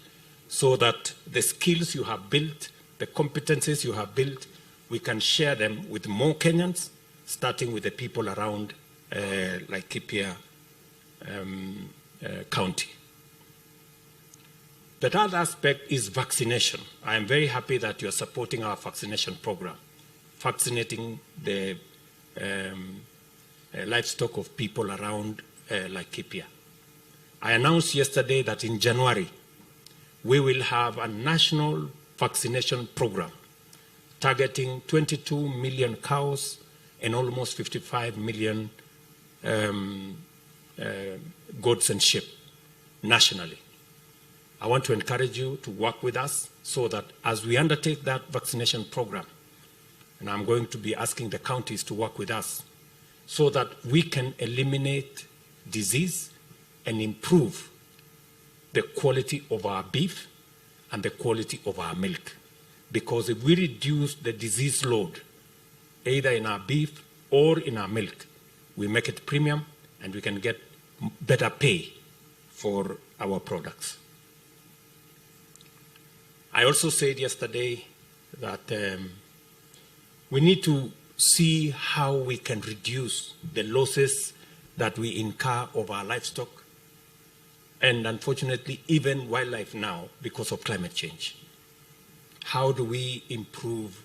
K: so that the skills you have built, the competencies you have built, we can share them with more Kenyans, starting with the people around Laikipia County. The third aspect is vaccination. I am very happy that you are supporting our vaccination program, vaccinating the livestock of people around Laikipia. I announced yesterday that in January, we will have a national vaccination program targeting 22 million cows and almost 55 million goats and sheep nationally. I want to encourage you to work with us so that as we undertake that vaccination program, and I'm going to be asking the counties to work with us so that we can eliminate disease and improve the quality of our beef and the quality of our milk. Because if we reduce the disease load, either in our beef or in our milk, we make it premium and we can get better pay for our products. I also said yesterday that we need to see how we can reduce the losses that we incur of our livestock and unfortunately even wildlife now because of climate change. How do we improve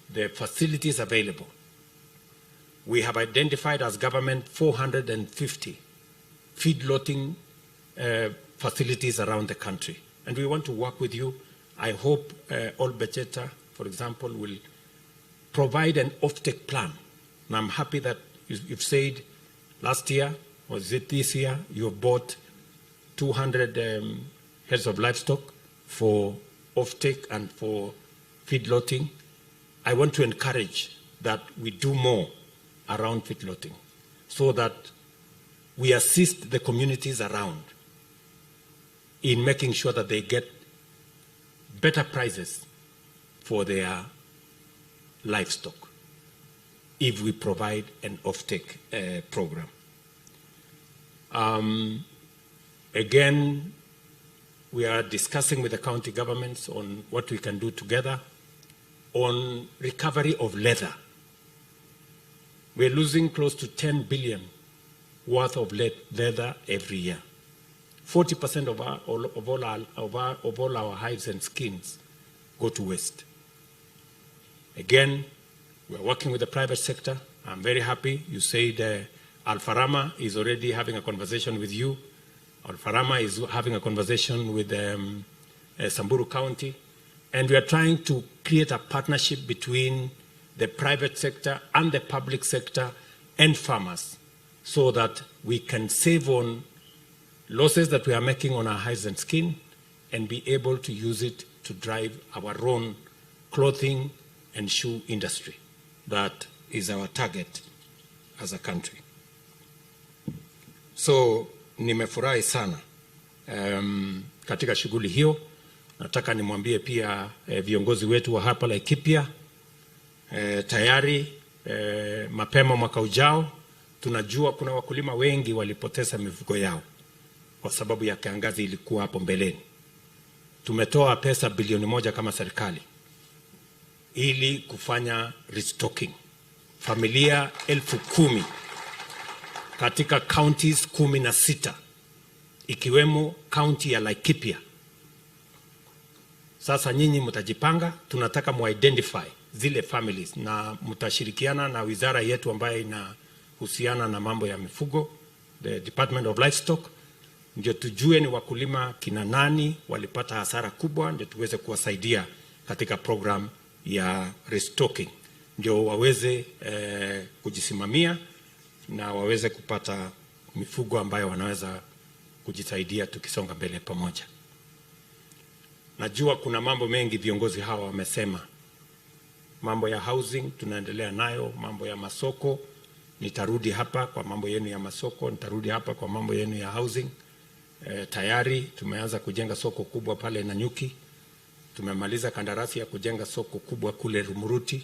K: the facilities available? We have identified as government 450 feedlotting facilities around the country, and we want to work with you. I hope all Pejeta, for example, will provide an offtake plan. And I'm happy that you've said last year, or is it this year, you have bought 200 heads of livestock for offtake and for feedlotting. I want to encourage that we do more around feedlotting so that we assist the communities around in making sure that they get better prices for their livestock if we provide an offtake program. Again, we are discussing with the county governments on what we can do together on recovery of leather. We're losing close to 10 billion worth of leather every year. 40% of all our hides and skins go to waste. Again, we're working with the private sector. I'm very happy. You said Alfarama is already having a conversation with you. Alfarama is having a conversation with Samburu County. And we are trying to create a partnership between the private sector and the public sector and farmers so that we can save on losses that we are making on our hides and skin and be able to use it to drive our own clothing and shoe industry. That is our target as a country. So nimefurahi sana katika shughuli hiyo. Nataka nimwambie pia viongozi wetu wa hapa Laikipia tayari mapema mwaka ujao tunajua kuna wakulima wengi walipoteza mifugo yao kwa sababu ya kiangazi ilikuwa hapo mbeleni. Tumetoa pesa bilioni 1 kama serikali ili kufanya restocking. Familia 10,000 katika counties 16 ikiwemo county ya Laikipia. Sasa nyinyi mtajipanga, tunataka mu-identify zile families na mtashirikiana na wizara yetu ambayo inahusiana na mambo ya mifugo, the Department of Livestock, ndio tujue ni wakulima kina nani walipata hasara kubwa, ndio tuweze kuwasaidia katika program ya restocking, ndio waweze kujisimamia na waweze kupata mifugo ambayo wanaweza kujisaidia tukisonga mbele pamoja. Najua kuna mambo mengi viongozi hawa wamesema. Mambo ya housing tunaendelea nayo, mambo ya masoko, nitarudi hapa kwa mambo yenu ya masoko, nitarudi hapa kwa mambo yenu ya housing. Tayari tumeanza kujenga soko kubwa pale Nanyuki. Tumemaliza kandarasi ya kujenga soko kubwa kule Rumuruti.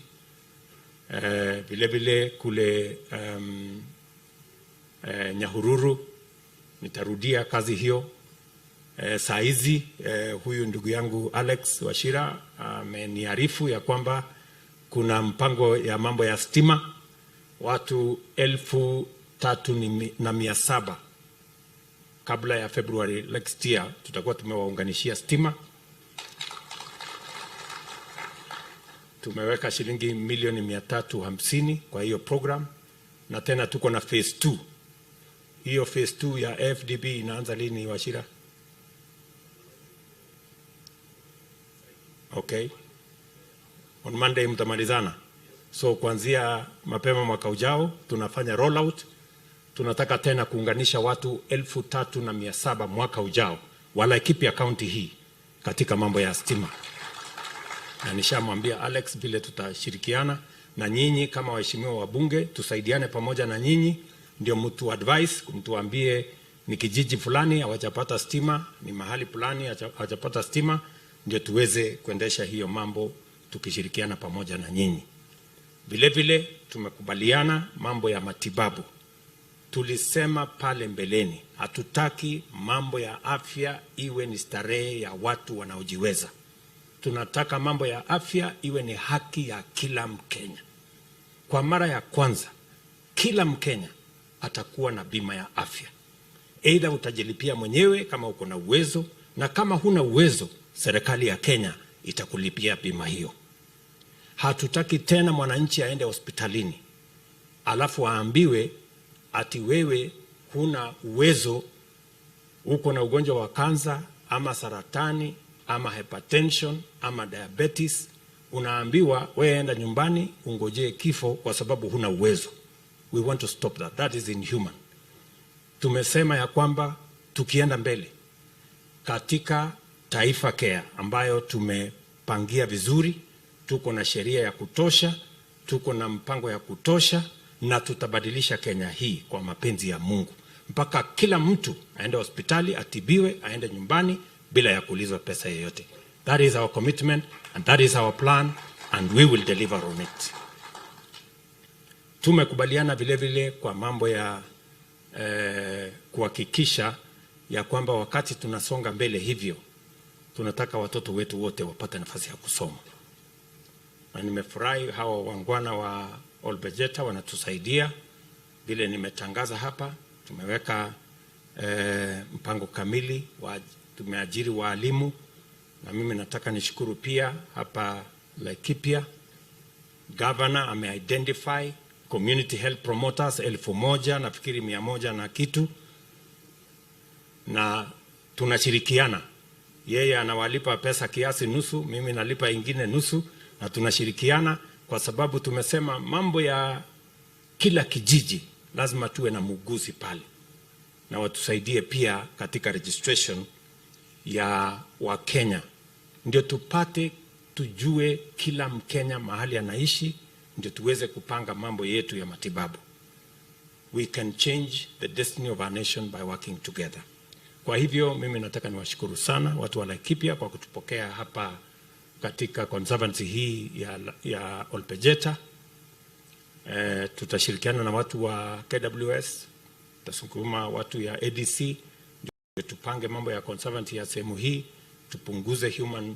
K: Vile vile kule Nyahururu, nitarudia kazi hiyo. Saa hizi huyu ndugu yangu Alex Wachira ameniarifu ya kwamba kuna mpango ya mambo ya stima, watu 3,700 kabla ya February next year tutakuwa tumewaunganishia stima. Tumeweka shilingi milioni 350 kwa hiyo program, na tena tuko na phase 2. Hiyo phase 2 ya FDB inaanza lini, Wachira? Okay. On Monday mtamalizana. So kuanzia mapema mwaka ujao tunafanya rollout. Tunataka tena kuunganisha watu 3,700 mwaka ujao wa Laikipia County hii katika mambo ya stima. Na nishamwambia Alex vile tutashirikiana na nyinyi kama waheshimiwa wabunge, tusaidiane pamoja na nyinyi, ndio mtu advice, mtuambie ni kijiji fulani hawajapata stima, ni mahali fulani hawajapata stima, ndio tuweze kuendesha hiyo mambo tukishirikiana pamoja na nyinyi. Vile vile tumekubaliana mambo ya matibabu. Tulisema pale mbeleni, hatutaki mambo ya afya iwe ni starehe ya watu wanaojiweza. Tunataka mambo ya afya iwe ni haki ya kila Mkenya. Kwa mara ya kwanza, kila Mkenya atakuwa na bima ya afya. Aidha utajilipia mwenyewe kama uko na uwezo, na kama huna uwezo, serikali ya Kenya itakulipia bima hiyo. Hatutaki tena mwananchi aende hospitalini alafu aambiwe ati wewe huna uwezo, uko na ugonjwa wa kansa ama saratani ama hypertension ama diabetes, unaambiwa wewe enda nyumbani ungojee kifo kwa sababu huna uwezo. We want to stop that. That is inhuman. Tumesema ya kwamba tukienda mbele katika Taifa Care ambayo tumepangia vizuri, tuko na sheria ya kutosha, tuko na mpango ya kutosha, na tutabadilisha Kenya hii kwa mapenzi ya Mungu mpaka kila mtu aende hospitali atibiwe, aende nyumbani bila ya kuulizwa pesa yoyote. That is our commitment and that is our plan and we will deliver on it. Tumekubaliana vile vile kwa mambo ya kuhakikisha ya kwamba wakati tunasonga mbele hivyo, tunataka watoto wetu wote wapate nafasi ya kusoma. Na nimefurahi hawa wangwana wa Pejeta wanatusaidia. Vile nimetangaza hapa, tumeweka mpango kamili, tumeajiri walimu, na mimi nataka nishukuru pia hapa Laikipia. Governor ame-identify community health promoters 1,000, nafikiri 100 na kitu, na tunashirikiana. Yeye anawalipa pesa kiasi nusu, mimi nalipa ingine nusu, na tunashirikiana kwa sababu tumesema mambo ya kila kijiji lazima tuwe na muuguzi pale, na watusaidie pia katika registration ya Wakenya, ndio tujue kila Mkenya mahali anaishi, ndio tuweze kupanga mambo yetu ya matibabu. We can change the destiny of our nation by working together. Kwa hivyo mimi nataka niwashukuru sana watu wa Laikipia kwa kutupokea hapa katika Conservancy hii ya Pejeta. Tutashirikiana na watu wa KWS, tutasukuma watu ya ADC, ndio tupange mambo ya Conservancy ya sehemu hii, tupunguze human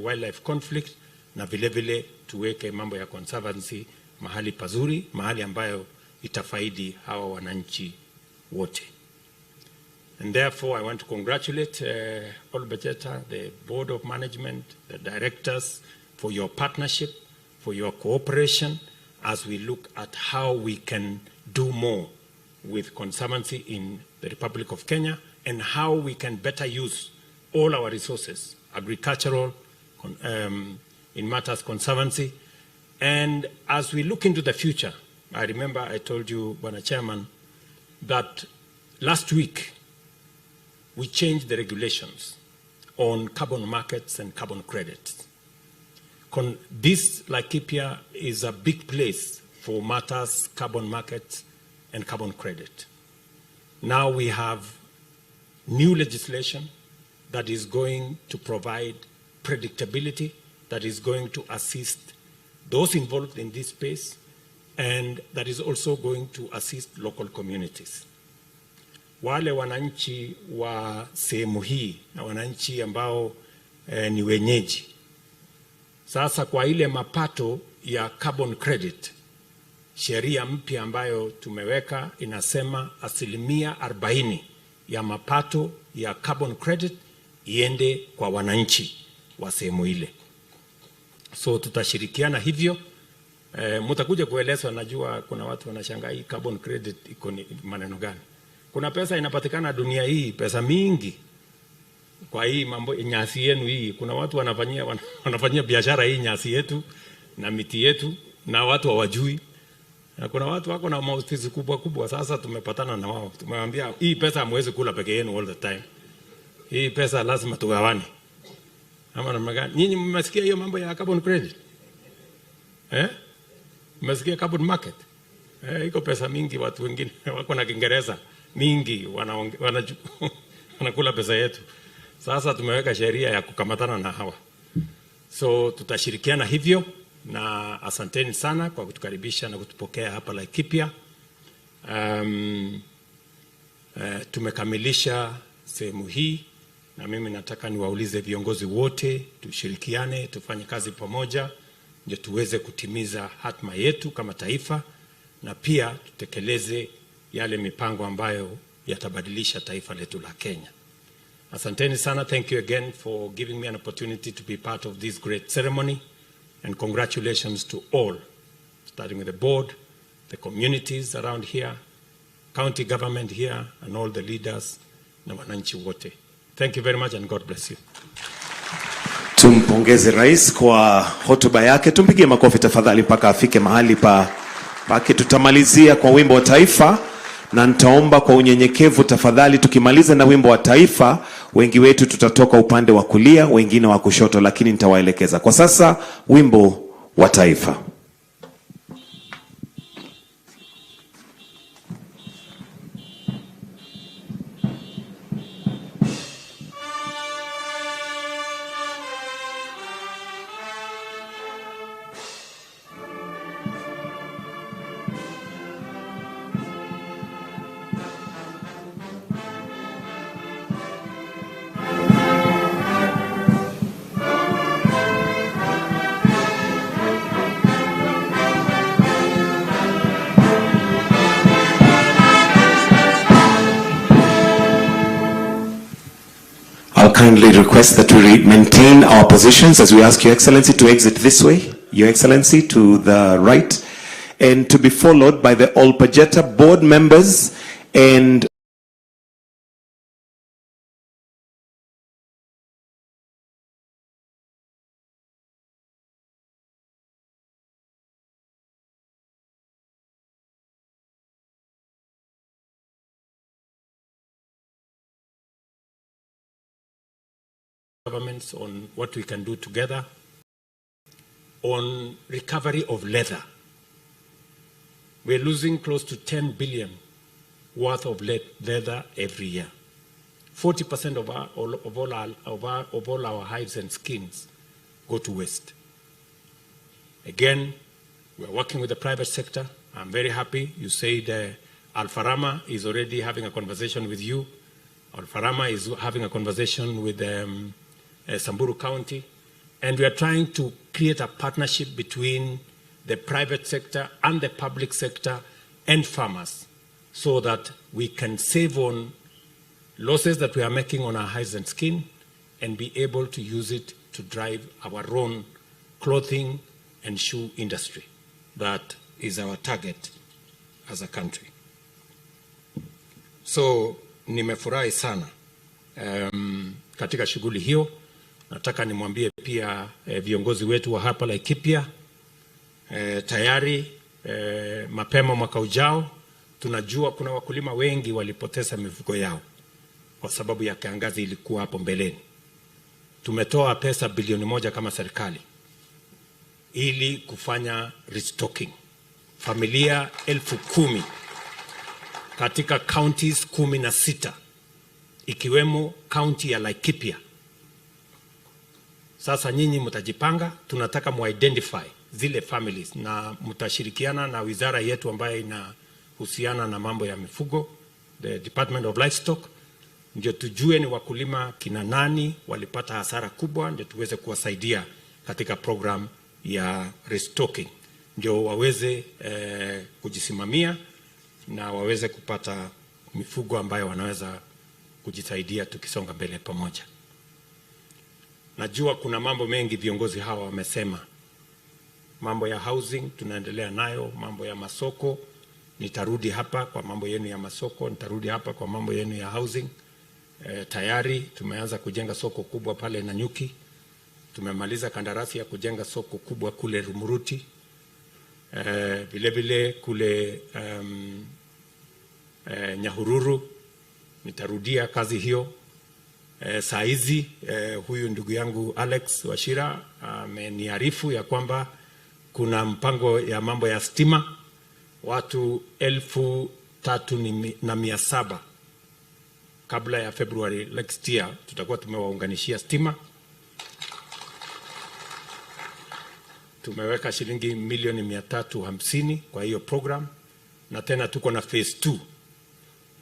K: wildlife conflict, na vile vile tuweke mambo ya Conservancy mahali pazuri, mahali ambayo itafaidi hawa wananchi wote. And therefore, I want to congratulate Pejeta, the Board of Management, the directors, for your partnership, for your cooperation, as we look at how we can do more with Conservancy in the Republic of Kenya, and how we can better use all our resources, agricultural, in matters Conservancy. And as we look into the future, I remember I told you, Bwana Chairman, that last week, we changed the regulations on carbon markets and carbon credits. This Laikipia is a big place for matters carbon markets and carbon credit. Now we have new legislation that is going to provide predictability, that is going to assist those involved in this space, and that is also going to assist local communities. wale wananchi wa sehemu hii na wananchi ambao ni wenyeji. Sasa kwa ile mapato ya carbon credit, sheria mpya ambayo tumeweka inasema 40% ya mapato ya carbon credit iende kwa wananchi wa sehemu ile. So tutashirikiana hivyo. Mtakuja kuelezwa, najua kuna watu wanashangaa hii carbon credit iko ni maneno gani. Kuna pesa inapatikana dunia hii, pesa mingi. Kwa hii mambo nyasi yenu hii, kuna watu wanafanyia biashara hii nyasi yetu na miti yetu na watu hawajui. Na kuna watu wako na maofisi kubwa kubwa. Sasa tumepatana na wao. Tumemwambia hii pesa hamwezi kula peke yenu all the time. Hii pesa lazima tugawane. Ama namna gani? Nyinyi mmesikia hiyo mambo ya carbon credit? Mmesikia carbon market? Iko pesa mingi, watu wengine wako na Kiingereza mingi wanakula pesa yetu. Sasa tumeweka sheria ya kukamatana na hawa. So tutashirikiana hivyo, na asanteni sana kwa kutukaribisha na kutupokea hapa Laikipia. Tumekamilisha sehemu hii, na mimi nataka niwaulize viongozi wote tushirikiane, tufanye kazi pamoja ndio tuweze kutimiza hatma yetu kama taifa, na pia tutekeleze yale mipango ambayo yatabadilisha taifa letu la Kenya. Asanteni sana. Thank you again for giving me an opportunity to be part of this great ceremony, and congratulations to all, starting with the board, the communities around here, county government here, and all the leaders na wananchi wote. Thank you very much and God bless you.
B: Tumpongeze rais kwa hotuba yake. Tumpigie makofi tafadhali mpaka afike mahali pake. Tutamalizia kwa wimbo wa taifa, na nitaomba kwa unyenyekevu tafadhali, tukimaliza na wimbo wa taifa, wengi wetu tutatoka upande wa kulia, wengine wa kushoto, lakini nitawaelekeza. Kwa sasa wimbo wa taifa. I'll kindly request that we maintain our positions as we ask Your Excellency to exit this way, Your Excellency to the right, and to be followed by the All Pejeta board members and
K: governments on what we can do together on recovery of leather. We're losing close to 10 billion worth of leather every year. 40% of all our hides and skins go to waste. Again, we're working with the private sector. I'm very happy. You said Alfarama is already having a conversation with you. Alfarama is having a conversation with Samburu County, and we are trying to create a partnership between the private sector and the public sector and farmers so that we can save on losses that we are making on our hides and skin and be able to use it to drive our own clothing and shoe industry. That is our target as a country. So nimefurahi sana katika shughuli hiyo. Nataka nimwambie pia viongozi wetu wa hapa Laikipia tayari mapema mwaka ujao tunajua kuna wakulima wengi walipoteza mifugo yao kwa sababu ya kiangazi ilikuwa hapo mbeleni. Tumetoa pesa bilioni 1 kama serikali ili kufanya restocking. Familia 10,000 katika counties 16 ikiwemo county ya Laikipia. Sasa nyinyi mtajipanga, tunataka mu-identify zile families na mtashirikiana na wizara yetu ambayo inahusiana na mambo ya mifugo the Department of Livestock, ndio tujue ni wakulima kina nani walipata hasara kubwa, ndio tuweze kuwasaidia katika program ya restocking, ndio waweze kujisimamia na waweze kupata mifugo ambayo wanaweza kujisaidia tukisonga mbele pamoja. Najua kuna mambo mengi viongozi hawa wamesema. Mambo ya housing tunaendelea nayo, mambo ya masoko, nitarudi hapa kwa mambo yenu ya masoko, nitarudi hapa kwa mambo yenu ya housing. Tayari tumeanza kujenga soko kubwa pale Nanyuki. Tumemaliza kandarasi ya kujenga soko kubwa kule Rumuruti. Vile vile kule Nyahururu nitarudia kazi hiyo. Saa hizi huyu ndugu yangu Alex Wachira ameniarifu ya kwamba kuna mpango ya mambo ya stima, watu 3,700 kabla ya February next year tutakuwa tumewaunganishia stima. Tumeweka shilingi milioni 350 kwa hiyo program, na tena tuko na phase 2.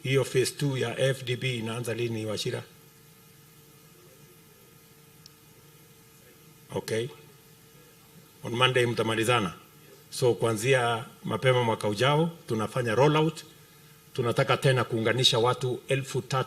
K: Hiyo phase 2 ya FDB inaanza lini Wachira? Okay. On Monday mtamalizana. So kuanzia mapema mwaka ujao tunafanya rollout. Tunataka tena kuunganisha watu 3,000